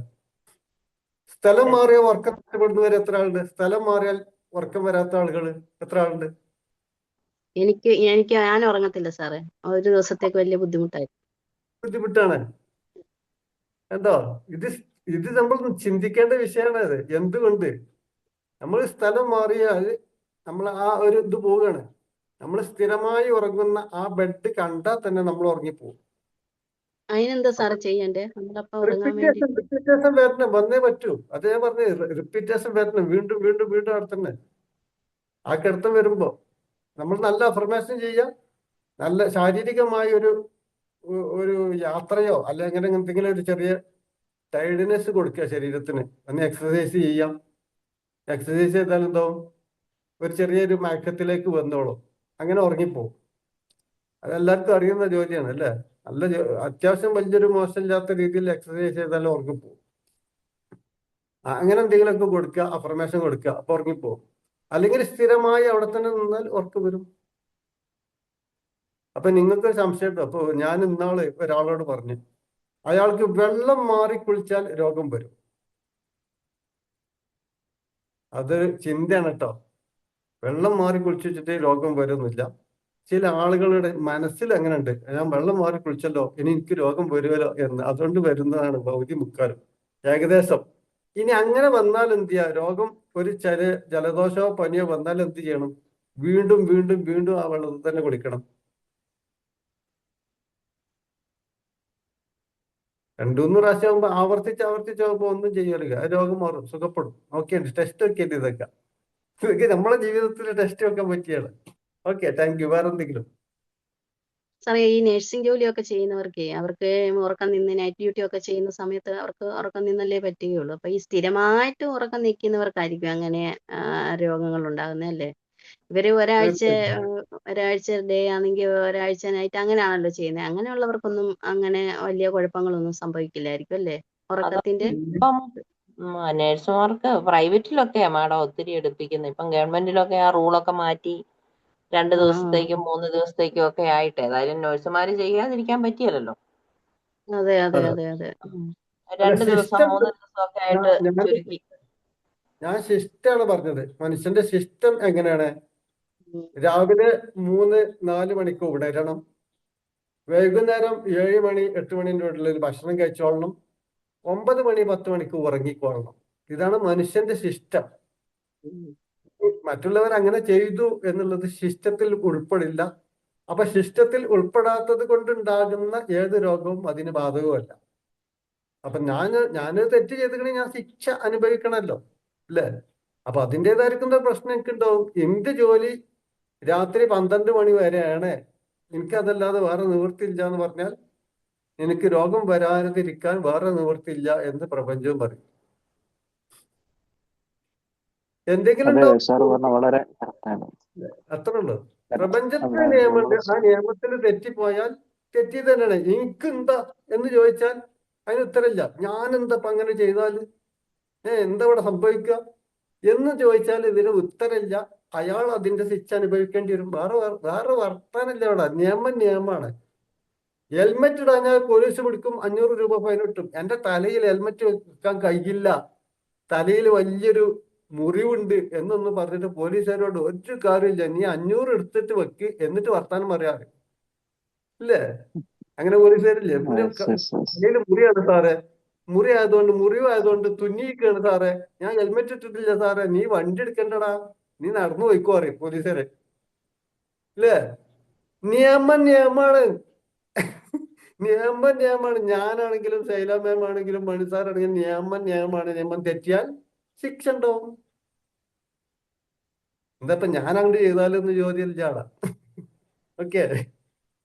സ്ഥലം മാറിയ ഉറക്കം നഷ്ടപ്പെടുന്നവർ എത്ര ആളുണ്ട്? സ്ഥലം മാറിയാൽ ഉറക്കം വരാത്ത ആളുകൾ എത്ര ആളുണ്ട്? ഞാൻ ഉറങ്ങത്തില്ല സാറേ. ഒരു ദിവസത്തേക്ക് വലിയ ബുദ്ധിമുട്ടാണ്. എന്തോ ഇത് നമ്മൾ ചിന്തിക്കേണ്ട വിഷയമാണ്. അത് എന്തുകൊണ്ട് നമ്മൾ സ്ഥലം മാറിയാൽ നമ്മൾ ആ ഒരു ഇത് പോവുകയാണ്. നമ്മൾ സ്ഥിരമായി ഉറങ്ങുന്ന ആ ബെഡ് കണ്ടാൽ തന്നെ നമ്മൾ ഉറങ്ങിപ്പോകും. അതിനെന്താ സാറ് ചെയ്യണ്ടേ? നമ്മളപ്പോ ഉറങ്ങാൻ വേണ്ടി റിപ്പീറ്റേഷൻ വരണം, വന്നേ പറ്റൂ. അതേ പറഞ്ഞ് റിപ്പീറ്റേഷൻ വരണം, വീണ്ടും വീണ്ടും വീണ്ടും അവിടെ തന്നെ ആ കിടത്തം വരുമ്പോ നമ്മൾ നല്ല അഫർമേഷൻ ചെയ്യാം. നല്ല ശാരീരികമായ ഒരു യാത്രയോ അല്ലെ അങ്ങനെ എന്തെങ്കിലും ഒരു ചെറിയ ടയർഡ്നെസ് കൊടുക്കുക ശരീരത്തിന്. അന്ന് എക്സസൈസ് ചെയ്യാം. എക്സസൈസ് ചെയ്താൽ എന്താവും, ഒരു ചെറിയൊരു മയക്കത്തിലേക്ക് വന്നോളും, അങ്ങനെ ഉറങ്ങിപ്പോവും. അതെല്ലാവർക്കും അറിയുന്ന ജോലിയാണ്, അല്ലേ? അത്യാവശ്യം വലിയൊരു മോശമില്ലാത്ത രീതിയിൽ എക്സസൈസ് ചെയ്താലും ഉറങ്ങിപ്പോവും. അങ്ങനെ എന്തെങ്കിലുമൊക്കെ കൊടുക്കുക, അഫർമേഷൻ കൊടുക്കുക, അപ്പൊ ഉറങ്ങിപ്പോവും. അല്ലെങ്കിൽ സ്ഥിരമായി അവിടെ തന്നെ നിന്നാൽ ഉറക്കം വരും. അപ്പൊ നിങ്ങൾക്ക് സംശയം ഉണ്ടോ? അപ്പൊ ഞാൻ ഇന്നാള് ഒരാളോട് പറഞ്ഞു, അയാൾക്ക് വെള്ളം മാറി കുളിച്ചാൽ രോഗം വരും. അത് ചിന്തയാണ് കേട്ടോ. വെള്ളം മാറി കുളിച്ചിട്ട് രോഗം വരുന്നില്ല. ചില ആളുകളുടെ മനസ്സിൽ അങ്ങനെ ഉണ്ട്, ഞാൻ വെള്ളം മാറി കുളിച്ചല്ലോ ഇനി എനിക്ക് രോഗം വരുമല്ലോ എന്ന്. അതുകൊണ്ട് വരുന്നതാണ് പകുതി മുക്കാലും ഏകദേശം. ഇനി അങ്ങനെ വന്നാൽ എന്ത് ചെയ്യുക? രോഗം ഒരു ജലദോഷമോ പനിയോ വന്നാൽ എന്ത് ചെയ്യണം? വീണ്ടും വീണ്ടും വീണ്ടും ആ വെള്ളത്തിൽ തന്നെ കുളിക്കണം. 2-3 പ്രാവശ്യം ആകുമ്പോൾ ആവർത്തിച്ചാകുമ്പോ ഒന്നും ചെയ്യലില്ല, രോഗം മാറും, സുഖപ്പെടും. ഓക്കെ, ടെസ്റ്റ് വെക്കേണ്ടി ഇതൊക്കെ നമ്മളെ ജീവിതത്തിൽ ടെസ്റ്റ് വെക്കാൻ പറ്റിയാണ്. Okay, thank you. വേറെ എന്തെങ്കിലും? സാറേ, ഈ നഴ്സിംഗ് ജോലിയൊക്കെ ചെയ്യുന്നവർക്ക് അവർക്ക് ഉറക്കം നിന്ന് നൈറ്റ് ഡ്യൂട്ടി ഒക്കെ ചെയ്യുന്ന സമയത്ത് അവർക്ക് ഉറക്കം നിന്നല്ലേ പറ്റുകയുള്ളൂ. അപ്പൊ ഈ സ്ഥിരമായിട്ട് ഉറക്കം നിൽക്കുന്നവർക്കായിരിക്കും അങ്ങനെ രോഗങ്ങൾ ഉണ്ടാകുന്നതല്ലേ? ഇവര് ഒരാഴ്ച ഡേ ആണെങ്കിൽ ഒരാഴ്ച നൈറ്റ് അങ്ങനെയാണല്ലോ ചെയ്യുന്നത്. അങ്ങനെയുള്ളവർക്കൊന്നും അങ്ങനെ വലിയ കുഴപ്പങ്ങളൊന്നും സംഭവിക്കില്ലായിരിക്കും അല്ലേ? ഉറക്കത്തിന്റെ ഇപ്പം നേഴ്സുമാർക്ക് പ്രൈവറ്റിലൊക്കെയാ മാഡം ഒത്തിരി എടുപ്പിക്കുന്നത്. ഇപ്പം ഗവൺമെന്റിലൊക്കെ ആ റൂളൊക്കെ മാറ്റി 2 ആ ദിവസത്തേക്കും 3 ദിവസത്തേക്കും ഒക്കെ ആയിട്ട്. ഏതായാലും നഴ്സുമാര് ചെയ്യാതിരിക്കാൻ പറ്റിയല്ലോ. അതെ അതെ അതെ അതെ അതെ. അല്ല 2 ദിവസം സിസ്റ്റം 3 ദിവസം ഒക്കെ ആയിട്ട് ചുരുക്കി. ഞാൻ സിസ്റ്റമാണ് പറഞ്ഞത്. മനുഷ്യന്റെ സിസ്റ്റം എങ്ങനെയാണ്? ഉം. രാവിലെ 3-4 മണിക്ക് ഉണരണം, വൈകുന്നേരം 7 മണി 8 മണിന്റെ ഉള്ളിൽ ഭക്ഷണം കഴിച്ചോളണം, 9 മണി 10 മണിക്ക് ഉറങ്ങിക്കൊള്ളണം. ഇതാണ് മനുഷ്യന്റെ സിസ്റ്റം. ഉം. മറ്റുള്ളവർ അങ്ങനെ ചെയ്തു എന്നുള്ളത് സിസ്റ്റത്തിൽ ഉൾപ്പെടില്ല. അപ്പൊ സിസ്റ്റത്തിൽ ഉൾപ്പെടാത്തത് കൊണ്ടുണ്ടാകുന്ന ഏത് രോഗവും അതിന് ബാധകമല്ല. അപ്പൊ ഞാന് തെറ്റ് ചെയ്തിട്ടുണ്ടെങ്കിൽ ഞാൻ ശിക്ഷ അനുഭവിക്കണമല്ലോ, അല്ലേ? അപ്പൊ അതിൻ്റെതായിരിക്കുന്ന പ്രശ്നം എനിക്കുണ്ടാവും. എന്റെ ജോലി രാത്രി 12 മണി വരെയാണ്, എനിക്കതല്ലാതെ വേറെ നിവൃത്തിയില്ല എന്ന് പറഞ്ഞാൽ എനിക്ക് രോഗം വരാതിരിക്കാൻ വേറെ നിവൃത്തിയില്ല എന്ന് പ്രപഞ്ചവും പറയും. എന്തെങ്കിലും അതെ ഉണ്ടാവും, സാർ പറഞ്ഞ വളരെ കറക്റ്റാണ്. അത്രേ ഉള്ളൂ. അതെ പ്രപഞ്ചത്തിന്റെ നമ്മള് നിയമമുണ്ട്. ആ നിയമത്തിൽ തെറ്റിപ്പോയാൽ തെറ്റി തന്നെയാണ്. എനിക്ക് എന്താ എന്ന് ചോദിച്ചാൽ അതിന് ഉത്തരമില്ല. ഞാൻ എന്താ ഇപ്പൊ അങ്ങനെ ചെയ്താൽ എന്താ ഇവിടെ സംഭവിക്കുക എന്ന് ചോദിച്ചാൽ ഇതിന് ഉത്തരമില്ല. അയാൾ അതിന്റെ ശിക്ഷ അനുഭവിക്കേണ്ടി വരും. വേറെ വർത്താനില്ല. ഇവിടെ നിയമമാണ്. ഹെൽമെറ്റ് ഇടാഞ്ഞാൽ പോലീസ് പിടിക്കും, 500 രൂപ ഫൈൻ കിട്ടും. എന്റെ തലയിൽ ഹെൽമെറ്റ് വെക്കാൻ കഴിയില്ല, തലയിൽ വലിയൊരു മുറിവുണ്ട് എന്നൊന്ന് പറഞ്ഞിട്ട് പോലീസുകാരോട് ഒരു കാര്യമില്ല, നീ 500 എടുത്തിട്ട് വെക്ക് എന്നിട്ട് വർത്താനം പറയാറ് ഇല്ലേ? അങ്ങനെ പോലീസുകാരില്ലേ? എന്റെ തലയിൽ മുറിയാണ് സാറേ, മുറി ആയതുകൊണ്ട് തുന്നിയിരിക്കുകയാണ് സാറേ, ഞാൻ ഹെൽമെറ്റ് ഇട്ടിട്ടില്ല സാറേ, നീ വണ്ടി എടുക്കണ്ടടാ, നീ നടന്നു പോയിക്കോ പറയും പോലീസുകാരെ, ഇല്ലേ? നിയമമാണ്. നിയമമാണ്. ഞാനാണെങ്കിലും ശൈല മാം ആണെങ്കിലും മണി സാറാണെങ്കിലും നിയമമാണ്. നിയമം തെറ്റിയാൽ ശിക്ഷ ഉണ്ടാവും. എന്താ ഇപ്പൊ ഞാൻ അങ്ങോട്ട് ചെയ്താലൊന്നും ചോദ്യമില്ല. ഓക്കെ,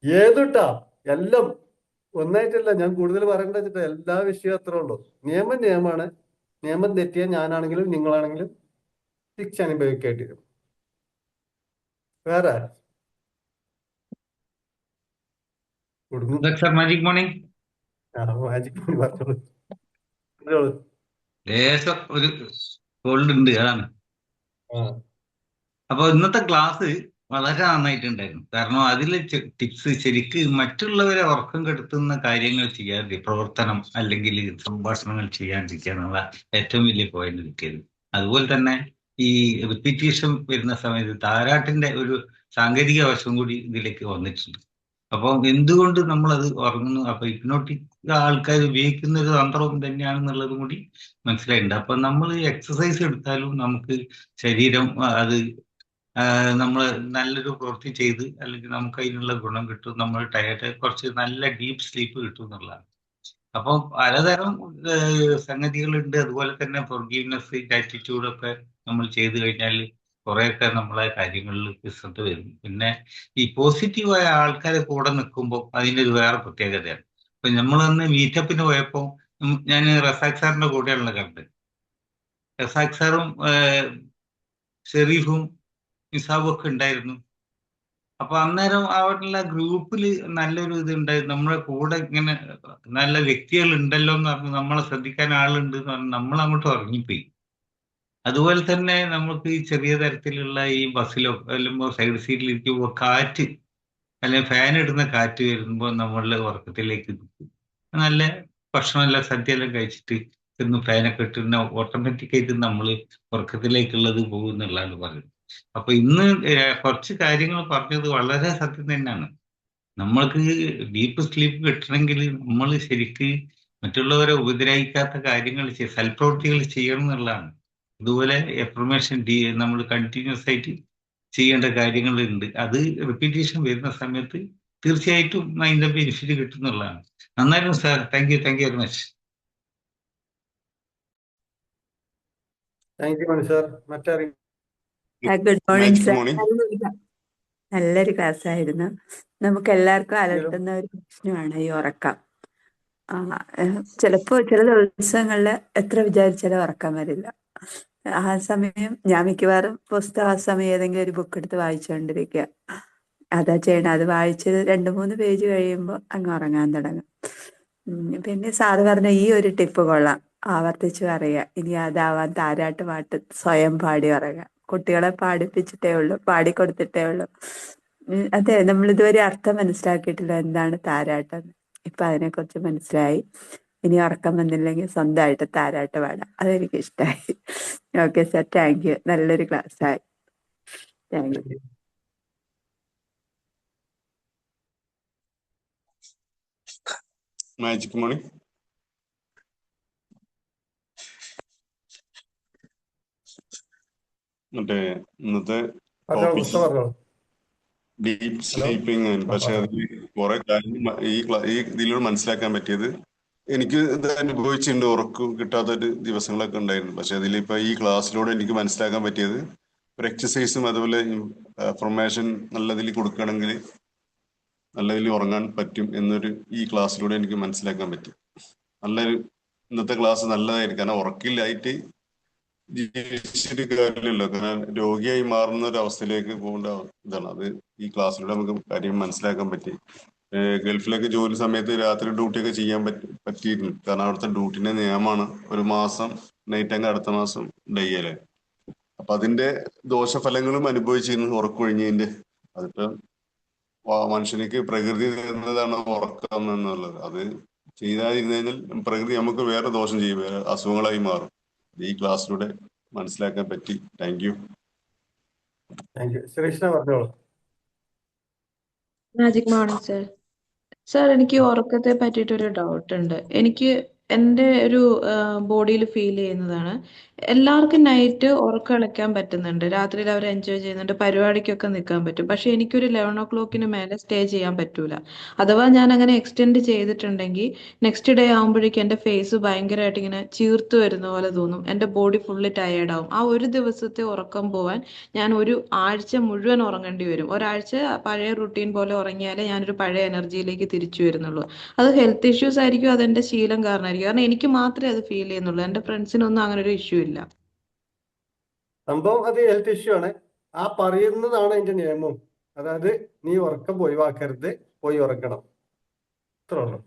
ഏതുട്ടാ എല്ലാം ഒന്നായിട്ടല്ല. ഞാൻ കൂടുതൽ പറയേണ്ട വെച്ചിട്ട് എല്ലാ വിഷയവും അത്രേ ഉള്ളൂ. നിയമമാണ്. നിയമം തെറ്റിയാൽ ഞാനാണെങ്കിലും നിങ്ങളാണെങ്കിലും ശിക്ഷ അനുഭവിക്കേണ്ടി വരും. വേറെ കൊടുങ്ങും. Sir magic morning. മാജിക് പറഞ്ഞോളൂ. ലേശം ഒരു കോൾഡ് ഉണ്ട്, അതാണ്. അപ്പൊ ഇന്നത്തെ ക്ലാസ് വളരെ നന്നായിട്ടുണ്ടായിരുന്നു. കാരണം അതിൽ ടിപ്സ് ശരിക്ക് മറ്റുള്ളവരെ ഉറക്കം കെടുത്തുന്ന കാര്യങ്ങൾ ചെയ്യാതെ പ്രവർത്തനം അല്ലെങ്കിൽ സംഭാഷണങ്ങൾ ചെയ്യാണ്ടിരിക്കുക എന്നുള്ള ഏറ്റവും വലിയ പോയിന്റ് കിട്ടിയത്. അതുപോലെ തന്നെ ഈ റിപ്പീറ്റേഷൻ വരുന്ന സമയത്ത് താരാട്ടിന്റെ ഒരു സാങ്കേതിക വശം കൂടി ഇതിലേക്ക് വന്നിട്ടുണ്ട്. അപ്പം എന്തുകൊണ്ട് നമ്മളത് ഉറങ്ങുന്നു, അപ്പൊ ഹിപ്നോട്ടിക് ആൾക്കാർ ഉപയോഗിക്കുന്ന ഒരു തന്ത്രവും തന്നെയാണെന്നുള്ളതും കൂടി മനസ്സിലായിട്ടുണ്ട്. അപ്പൊ നമ്മൾ എക്സസൈസ് എടുത്താലും നമുക്ക് ശരീരം അത് നമ്മൾ നല്ലൊരു പ്രവൃത്തി ചെയ്ത് അല്ലെങ്കിൽ നമുക്ക് അതിനുള്ള ഗുണം കിട്ടും. നമ്മൾ ടയർഡ് കുറച്ച് നല്ല ഡീപ്പ് സ്ലീപ്പ് കിട്ടും എന്നുള്ളതാണ്. അപ്പം പലതരം സംഗതികളുണ്ട്. അതുപോലെ തന്നെ ഫൊർഗീവ്നെസ്, ഗ്രാറ്റിറ്റ്യൂഡ് ഒക്കെ നമ്മൾ ചെയ്തു കഴിഞ്ഞാൽ കുറെയൊക്കെ നമ്മളെ കാര്യങ്ങളിൽ റിസൾട്ട് വരും. പിന്നെ ഈ പോസിറ്റീവായ ആൾക്കാരെ കൂടെ നിൽക്കുമ്പോൾ അതിൻ്റെ ഒരു വേറെ പ്രത്യേകതയാണ്. ഇപ്പൊ നമ്മളന്ന് മീറ്റപ്പിന് പോയപ്പോൾ ഞാൻ റസാഖ് സാറിന്റെ കൂടെയുള്ള കണ്ടത്. റസാഖ് സാറും ഷെരീഫും നിസാബും ഒക്കെ ഉണ്ടായിരുന്നു. അപ്പൊ അന്നേരം അവരുടെ ഗ്രൂപ്പിൽ നല്ലൊരു ഇതുണ്ടായിരുന്നു. നമ്മളെ കൂടെ ഇങ്ങനെ നല്ല വ്യക്തികൾ ഉണ്ടല്ലോ എന്ന് പറഞ്ഞ് നമ്മളെ ശ്രദ്ധിക്കാൻ ആളുണ്ട് എന്ന് പറഞ്ഞ് നമ്മൾ അങ്ങോട്ട് ഉറങ്ങിപ്പോയി. അതുപോലെ തന്നെ നമുക്ക് ഈ ചെറിയ തരത്തിലുള്ള ഈ ബസ്സിലോ അല്ലെങ്കിൽ സൈഡ് സീറ്റിൽ ഇരിക്കുമ്പോൾ കാറ്റ് അല്ലെങ്കിൽ ഫാൻ ഇടുന്ന കാറ്റ് വരുമ്പോൾ നമ്മളുടെ ഉറക്കത്തിലേക്ക് നിൽക്കും. നല്ല ഭക്ഷണമെല്ലാം സദ്യയെല്ലാം കഴിച്ചിട്ട് ഇന്ന് ഫാനൊക്കെ ഇട്ടിരുന്ന ഓട്ടോമാറ്റിക്കായിട്ട് നമ്മൾ ഉറക്കത്തിലേക്കുള്ളത് പോകും എന്നുള്ളതാണ് പറയുന്നത്. അപ്പൊ ഇന്ന് കുറച്ച് കാര്യങ്ങൾ പറഞ്ഞത് വളരെ സത്യം തന്നെയാണ്. നമ്മൾക്ക് ഡീപ്പ് സ്ലീപ്പ് കിട്ടണമെങ്കിൽ നമ്മൾ ശരിക്ക് മറ്റുള്ളവരെ ഉപദ്രവിക്കാത്ത കാര്യങ്ങൾ സൽപ്രവൃത്തികൾ ചെയ്യണം എന്നുള്ളതാണ്. അതുപോലെ എഫർമേഷൻ നമ്മൾ കണ്ടിന്യൂസ് ആയിട്ട് ചെയ്യേണ്ട കാര്യങ്ങളുണ്ട്. അത് റിപ്പീറ്റേഷൻ വരുന്ന സമയത്ത് തീർച്ചയായിട്ടും അതിന്റെ ബെനിഫിറ്റ് കിട്ടുന്നുള്ളതാണ്. നന്നായിരുന്നു sir. Thank you very much. Thank you Mani sir. മറ്റേ good morning magic sir. Morning. നല്ലൊരു ക്ലാസ് ആയിരുന്നു. നമുക്ക് എല്ലാവർക്കും അലട്ടുന്ന ഒരു പ്രശ്നമാണ് ഈ ഉറക്കം. ചിലപ്പോൾ ചില ദിവസങ്ങളിൽ എത്ര വിചാരിച്ചാലും ഉറക്കം വരില്ല. ആ സമയം ഞാൻ മിക്കവാറും പുസ്തകം ആ സമയം ഏതെങ്കിലും ഒരു ബുക്ക് എടുത്ത് വായിച്ചുകൊണ്ടിരിക്കുക. അതാ ചെയ്യണം. അത് വായിച്ചത് 2-3 പേജ് കഴിയുമ്പോൾ അങ്ങ് ഉറങ്ങാൻ തുടങ്ങും. പിന്നെ സാറ് പറഞ്ഞ ഈ ഒരു ടിപ്പ് കൊള്ളാം, ആവർത്തിച്ച് പറയുക. ഇനി അതാവാൻ താരാട്ട് പാട്ട് സ്വയം പാടി ഉറങ്ങാം. കുട്ടികളെ പാടിപ്പിച്ചിട്ടേ ഉള്ളൂ, പാടിക്കൊടുത്തിട്ടേ ഉള്ളൂ. അതെ, നമ്മൾ ഇതുവരെ അർത്ഥം മനസ്സിലാക്കിയിട്ടില്ല എന്താണ് താരാട്ട് എന്ന്. ഇപ്പൊ അതിനെക്കുറിച്ച് മനസ്സിലായി. ഇനി ഉറക്കം വന്നില്ലെങ്കിൽ സ്വന്തമായിട്ട് താരാട്ട് പാടാം. അതെനിക്ക് ഇഷ്ടമായി. Okay sir, thank U. നല്ലൊരു ക്ലാസ് ആയി. Thank you. മാജിക് മോണി. മറ്റേ ഇന്നത്തെ പറഞ്ഞോളൂ ടോപ്പിക് മുസ്തഫ, പറഞ്ഞോളൂ. Deep hello. സ്ലീപ്പിംഗ്. പക്ഷെ അതിൽ കുറെ കാര്യം ഈ ഇതിലൂടെ മനസ്സിലാക്കാൻ പറ്റിയത്, എനിക്ക് ഇത് അനുഭവിച്ചിട്ടുണ്ട്. ഉറക്കം കിട്ടാത്തൊരു ദിവസങ്ങളൊക്കെ ഉണ്ടായിരുന്നു. പക്ഷെ അതിലിപ്പോ ഈ ക്ലാസ്സിലൂടെ എനിക്ക് മനസ്സിലാക്കാൻ പറ്റിയത്, ഒരു എക്സസൈസും അതുപോലെ ഫോർമേഷൻ നല്ലതിൽ കൊടുക്കുകയാണെങ്കിൽ നല്ലതിൽ ഉറങ്ങാൻ പറ്റും എന്നൊരു ഈ ക്ലാസ്സിലൂടെ എനിക്ക് മനസ്സിലാക്കാൻ പറ്റി. നല്ലൊരു ഇന്നത്തെ ക്ലാസ് നല്ലതായിരിക്കും. കാരണം ഉറക്കില്ലായിട്ട് ജീവിച്ചിട്ട് കാര്യമില്ലല്ലോ. കാരണം രോഗിയായി മാറുന്ന ഒരു അവസ്ഥയിലേക്ക് പോകേണ്ട ഇതാണ്. അത് ഈ ക്ലാസ്സിലൂടെ നമുക്ക് കാര്യം മനസ്സിലാക്കാൻ പറ്റി. ഗൾഫിലൊക്കെ ജോലി സമയത്ത് രാത്രി ഡ്യൂട്ടിയൊക്കെ ചെയ്യാൻ പറ്റിയിരുന്നു. കാരണം അവിടുത്തെ ഡ്യൂട്ടിന്റെ നിയമമാണ് 1 മാസം നൈറ്റ് അങ്ങ് അടുത്ത മാസം ഡേ അല്ലേ. അപ്പൊ അതിന്റെ ദോഷഫലങ്ങളും അനുഭവിച്ചിരുന്നു ഉറക്കൊഴിഞ്ഞതിന്റെ. അതിപ്പോ മനുഷ്യനിക്ക് പ്രകൃതി തരുന്നതാണ് ഉറക്കം എന്നുള്ളത്. അത് ചെയ്താതിരുന്നു കഴിഞ്ഞാൽ പ്രകൃതി നമുക്ക് വേറെ ദോഷം ചെയ്യും, വേറെ അസുഖങ്ങളായി മാറും. ഈ ക്ലാസ്സിലൂടെ മനസ്സിലാക്കാൻ പറ്റി. Thank you. Thank you. Sreekrishna, പറഞ്ഞോളൂ. Magic morning sir. സർ, എനിക്ക് ഉറക്കത്തെ പറ്റിയിട്ടൊരു ഡൗട്ട് ഉണ്ട്. എനിക്ക് എൻ്റെ ഒരു ബോഡിയിൽ ഫീൽ ചെയ്യുന്നതാണ്, എല്ലാവർക്കും നൈറ്റ് ഉറക്കം ഇളക്കാൻ പറ്റുന്നുണ്ട്, രാത്രിയിൽ അവർ എൻജോയ് ചെയ്യുന്നുണ്ട്, പരിപാടിക്കൊക്കെ നിൽക്കാൻ പറ്റും. പക്ഷെ എനിക്കൊരു 11 o'clock മേലെ സ്റ്റേ ചെയ്യാൻ പറ്റൂല. അഥവാ ഞാൻ അങ്ങനെ എക്സ്റ്റെൻഡ് ചെയ്തിട്ടുണ്ടെങ്കിൽ നെക്സ്റ്റ് ഡേ ആകുമ്പോഴേക്കും എൻ്റെ ഫേസ് ഭയങ്കരമായിട്ട് ഇങ്ങനെ ചീർത്ത് വരുന്ന പോലെ തോന്നും, എൻ്റെ ബോഡി ഫുള്ള് ടയേർഡാവും. ആ ഒരു ദിവസത്തെ ഉറക്കം പോവാൻ ഞാൻ ഒരു ആഴ്ച മുഴുവൻ ഉറങ്ങേണ്ടി വരും. ഒരാഴ്ച പഴയ റുട്ടീൻ പോലെ ഉറങ്ങിയാലേ ഞാനൊരു പഴയ എനർജിയിലേക്ക് തിരിച്ചു വരുന്നുള്ളൂ. അത് ഹെൽത്ത് ഇഷ്യൂസ് ആയിരിക്കും, അതെന്റെ ശീലം കാരണമായിരിക്കും. കാരണം എനിക്ക് മാത്രമേ അത് ഫീൽ ചെയ്യുന്നുള്ളൂ, എൻ്റെ ഫ്രണ്ട്സിനൊന്നും അങ്ങനെ ഒരു ഇഷ്യൂ ഇല്ല. സംഭവം അത് ഹെൽത്ത് ഇഷ്യൂ ആണ്. ആ പറയുന്നതാണ് അതിന്റെ നിയമം. അതായത് നീ ഉറക്കം ഒഴിവാക്കരുത്, പോയി ഉറങ്ങണം, അത്രേ ഉള്ളൂ.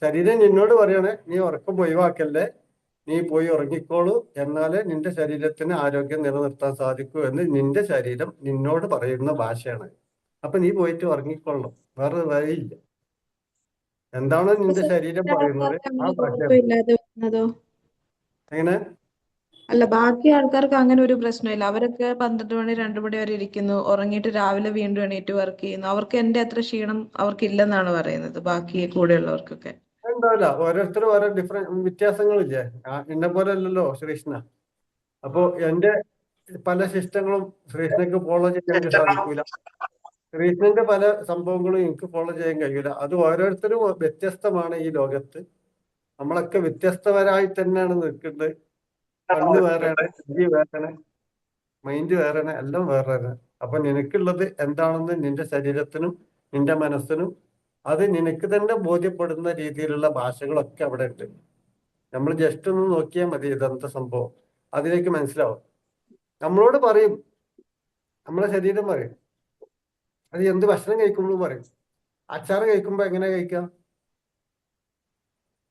ശരീരം നിന്നോട് പറയണേ നീ ഉറക്കം ഒഴിവാക്കല്ലേ, നീ പോയി ഉറങ്ങിക്കോളൂ, എന്നാലേ നിന്റെ ശരീരത്തിന് ആരോഗ്യം നിലനിർത്താൻ സാധിക്കൂ എന്ന് നിന്റെ ശരീരം നിന്നോട് പറയുന്ന ഭാഷയാണ്. അപ്പൊ നീ പോയിട്ട് ഉറങ്ങിക്കൊള്ളണം, വേറെ വഴിയില്ല. എന്താണോ നിന്റെ ശരീരം പറയുന്നത് ആ ഭാഷ. കുഴപ്പമില്ലാതെ വരുന്നതോ? എങ്ങനെ? അല്ല, ബാക്കി ആൾക്കാർക്ക് അങ്ങനെ ഒരു പ്രശ്നമില്ല. അവരൊക്കെ 12 മണി 2 മണി വരെ ഇരിക്കുന്നു, ഉറങ്ങിയിട്ട് രാവിലെ വീണ്ടും എണീറ്റ് വർക്ക് ചെയ്യുന്നു. അവർക്ക് എന്റെ അത്ര ക്ഷീണം അവർക്കില്ലെന്നാണ് പറയുന്നത്, ബാക്കി കൂടെയുള്ളവർക്കൊക്കെ. ഉണ്ടാവില്ല, ഓരോരുത്തരും ഓരോ വ്യത്യാസങ്ങളില്ലേ. എന്നെ പോലെ അല്ലല്ലോ ശ്രീകൃഷ്ണ. അപ്പോ എന്റെ പല ശിഷ്ടങ്ങളും ശ്രീകൃഷ്ണക്ക് ഫോളോ ചെയ്യാൻ വേണ്ടി സാധിക്കൂല. ശ്രീകൃഷ്ണന്റെ പല സംഭവങ്ങളും എനിക്ക് ഫോളോ ചെയ്യാൻ കഴിയൂല. അത് ഓരോരുത്തരും വ്യത്യസ്തമാണ് ഈ ലോകത്ത്. നമ്മളൊക്കെ വ്യത്യസ്തവരായി തന്നെയാണ് നിൽക്കുന്നത്. കണ്ണ് വേറെയാണ്, ചെവി വേറെയാണ്, മൈൻഡ് വേറെയാണ്, എല്ലാം വേറെയാണ്. അപ്പൊ നിനക്കുള്ളത് എന്താണെന്ന് നിന്റെ ശരീരത്തിനും നിന്റെ മനസ്സിനും അത് നിനക്ക് തന്നെ ബോധ്യപ്പെടുന്ന രീതിയിലുള്ള ഭാഷകളൊക്കെ അവിടെ ഉണ്ട്. നമ്മൾ ജസ്റ്റ് ഒന്ന് നോക്കിയാൽ മതി ഇതെന്താ സംഭവം, അതിലേക്ക് മനസ്സിലാവും. നമ്മളോട് പറയും, നമ്മളെ ശരീരം പറയും. അത് എന്ത് ഭക്ഷണം കഴിക്കുമ്പോഴും പറയും. അച്ചാറ് കഴിക്കുമ്പോ എങ്ങനെ കഴിക്കാം?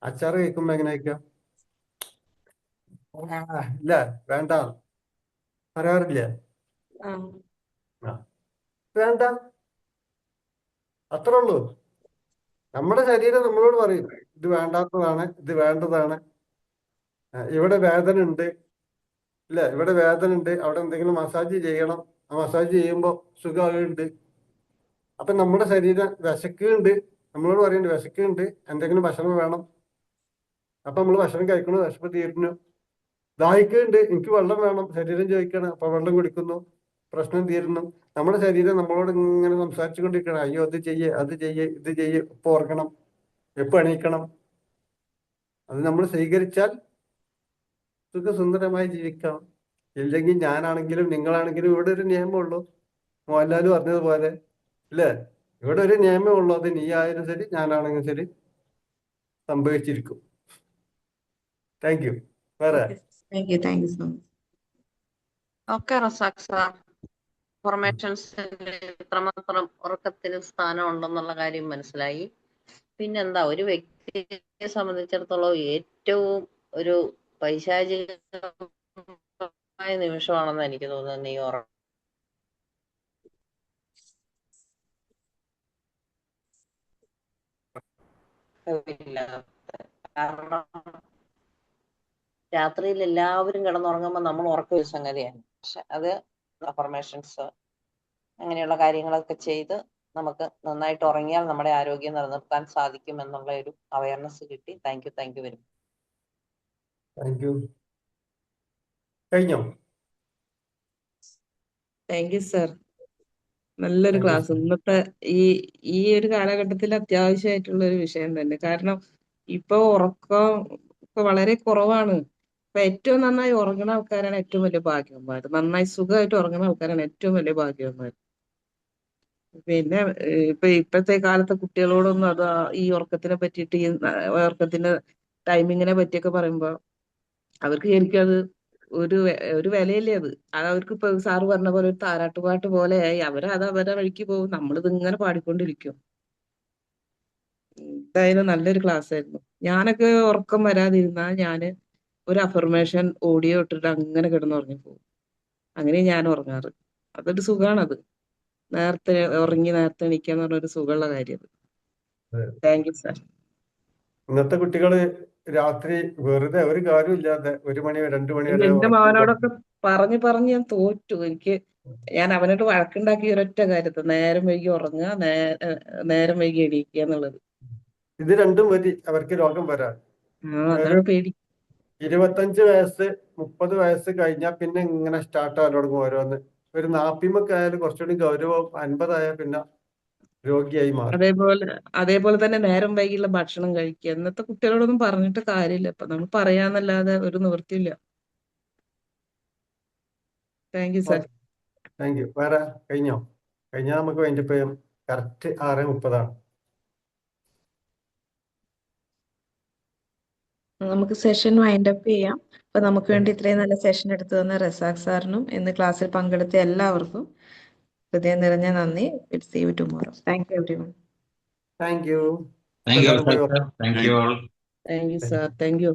അച്ചാറ് കഴിക്കുമ്പോ എങ്ങനെ കഴിക്കാം? ഇല്ല, വേണ്ട പറയാറില്ലേ? ആ, വേണ്ട, അത്രേ ഉള്ളൂ. നമ്മുടെ ശരീരം നമ്മളോട് പറയും ഇത് വേണ്ടാത്തതാണ്, ഇത് വേണ്ടതാണ്. ഇവിടെ വേദന ഉണ്ട്, ഇല്ല ഇവിടെ വേദന ഉണ്ട്, അവിടെ എന്തെങ്കിലും മസാജ് ചെയ്യണം, ആ മസാജ് ചെയ്യുമ്പോൾ സുഖമുണ്ട്. അപ്പൊ നമ്മുടെ ശരീരം വിശക്കുന്നുണ്ട്, നമ്മളോട് പറയുന്നുണ്ട് വിശക്കുന്നുണ്ട്, എന്തെങ്കിലും ഭക്ഷണം വേണം. അപ്പൊ നമ്മൾ ഭക്ഷണം കഴിക്കണു, വിശപ്പ് തീരുന്നു. ദാഹിക്കുന്നുണ്ട്, എനിക്ക് വെള്ളം വേണം, ശരീരം ചോദിക്കണം, അപ്പൊ വെള്ളം കുടിക്കുന്നു, പ്രശ്നം തീരുന്നു. നമ്മുടെ ശരീരം നമ്മളോട് ഇങ്ങനെ സംസാരിച്ചു കൊണ്ടിരിക്കണം, അയ്യോ അത് ചെയ്യേ, അത് ചെയ്യേ, ഇത് ചെയ്യേ, ഇപ്പൊ ഓർക്കണം, എപ്പോ എണീക്കണം. അത് നമ്മൾ സ്വീകരിച്ചാൽ സുഖസുന്ദരമായി ജീവിക്കാം. ഇല്ലെങ്കിൽ ഞാനാണെങ്കിലും നിങ്ങളാണെങ്കിലും ഇവിടെ ഒരു നിയമമുള്ളൂ. മോഹൻലാൽ പറഞ്ഞതുപോലെ അല്ലേ, ഇവിടെ ഒരു നിയമമേ ഉള്ളൂ. അത് നീ ആയാലും ശരി, ഞാനാണെങ്കിലും ശരി, സംഭവിച്ചിരിക്കും. Thank you. വേറെ? Thank you so much. Okay Razak sir, ഫോർമേഷൻസിൽ ഇത്രമാത്രം ഉറക്കത്തിന് സ്ഥാനം ഉണ്ടെന്നുള്ള കാര്യം മനസ്സിലായി. പിന്നെന്താ, ഒരു വ്യക്തിയെ സംബന്ധിച്ചിടത്തോളം ഏറ്റവും ഒരു പൈശാചികമായ നിമിഷമാണെന്ന് എനിക്ക് തോന്നുന്നത് നീ ഉറക്കമില്ല. കാരണം രാത്രിയിൽ എല്ലാവരും കിടന്നുറങ്ങുമ്പോൾ നമ്മൾ ഉറക്കം ഒരു സംഗതിയാണ്. പക്ഷെ അത് അഫർമേഷൻസ് അങ്ങനെയുള്ള കാര്യങ്ങളൊക്കെ ചെയ്ത് നമുക്ക് നന്നായിട്ട് ഉറങ്ങിയാൽ നമ്മുടെ ആരോഗ്യം നിലനിർത്താൻ സാധിക്കും എന്നുള്ള ഒരു അവയർനെസ് കിട്ടി. Thank you very much. Thank you. കഴിഞ്ഞോ? Thank you sir. നല്ലൊരു താങ്ക് യു. ക്ലാസ്. ഇന്നത്തെ ഈ ഈ ഒരു കാലഘട്ടത്തിൽ അത്യാവശ്യമായിട്ടുള്ള ഒരു വിഷയം തന്നെ. കാരണം ഇപ്പൊ ഉറക്കം ഇപ്പൊ വളരെ കുറവാണ്. ഇപ്പൊ ഏറ്റവും നന്നായി ഉറങ്ങുന്ന ആൾക്കാരാണ് ഏറ്റവും വലിയ ഭാഗ്യവന്മാർ. നന്നായി സുഖമായിട്ട് ഉറങ്ങുന്ന ആൾക്കാരാണ് ഏറ്റവും വലിയ ഭാഗ്യവന്മാർ. പിന്നെ ഇപ്പോഴത്തെ കാലത്തെ കുട്ടികളോടൊന്നും അത് ഈ ഉറക്കത്തിനെ പറ്റിയിട്ട് ഈ ഉറക്കത്തിന്റെ ടൈമിങ്ങിനെ പറ്റിയൊക്കെ പറയുമ്പോ അവർക്ക് ശരിക്കും അത് ഒരു വിലയില്ലേ അത്. അവർക്ക് ഇപ്പൊ സാറ് പറഞ്ഞ പോലെ ഒരു താരാട്ടുപാട്ട് പോലെയായി. അത് അവരുടെ വഴിക്ക് പോകും. നമ്മളിത് ഇങ്ങനെ പാടിക്കൊണ്ടിരിക്കും. എന്തായാലും നല്ലൊരു ക്ലാസ് ആയിരുന്നു. ഞാനൊക്കെ ഉറക്കം വരാതിരുന്നാൽ ഞാന് ഒരു അഫർമേഷൻ ഓഡിയോ ഇട്ടിട്ട് അങ്ങനെ കിടന്നുറങ്ങി പോകും. അങ്ങനെ ഞാൻ ഉറങ്ങാറ്. അതൊരു സുഖാണത്. നേരത്തെ ഉറങ്ങി നേരത്തെ എണീക്കാന്ന് പറഞ്ഞൊരു സുഖമുള്ള കാര്യം. അതെ. Thank you sir. ഇന്നത്തെ കുട്ടികള് രാത്രി വെറുതെ ഒരു കാര്യമില്ലാതെ 1 മണി 2 മണി വരെ എന്റെ ഉറക്കം മകനോടൊക്കെ പറഞ്ഞ് ഞാൻ തോറ്റു. ഞാൻ അവനോട് വഴക്കുണ്ടാക്കിയ ഒരൊറ്റ കാര്യത്തെ നേരം വൈകി ഉറങ്ങുക, നേരം വൈകി എണീക്കുക എന്നുള്ളത്. ഇത് രണ്ടും മതി അവർക്ക് രോഗം വരാൻ. ഒരു അതാണ് പേടി. 25 വയസ്സ് 30 വയസ്സ് കഴിഞ്ഞാൽ പിന്നെ ഇങ്ങനെ സ്റ്റാർട്ട് ആകാൻ തുടങ്ങും ഓരോന്ന്. ഒരു 40 ആയാലും കുറച്ചുകൂടി ഗൗരവം 50 ആയാൽ പിന്നെ രോഗിയായി മാറും. അതേപോലെ തന്നെ നേരം വൈകിയുള്ള ഭക്ഷണം കഴിക്കുക. ഇന്നത്തെ കുട്ടികളോടൊന്നും പറഞ്ഞിട്ട് കാര്യമില്ല. ഇപ്പൊ നമ്മൾ പറയാന്നല്ലാതെ ഒരു നിവൃത്തിയില്ല. Thank you sir. Thank you. വേറെ കഴിഞ്ഞോ? കഴിഞ്ഞാൽ നമുക്ക് വൈൻഡപ്പ് ചെയ്യാം. കറക്റ്റ് 6:30 നമുക്ക് സെഷൻ വൈൻഡ് അപ്പ് ചെയ്യാം. അപ്പൊ നമുക്ക് വേണ്ടി ഇത്രയും നല്ല സെഷൻ എടുത്തു തന്ന റസാഖ് സാറിനും ഇന്ന് ക്ലാസ്സിൽ പങ്കെടുത്ത എല്ലാവർക്കും ഹൃദയം നിറഞ്ഞ നന്ദി. Will see you tomorrow. Thank you everyone. Thank you. Thank you എല്ലാവരും പോയി thank you all. Thank you sir. Thank U.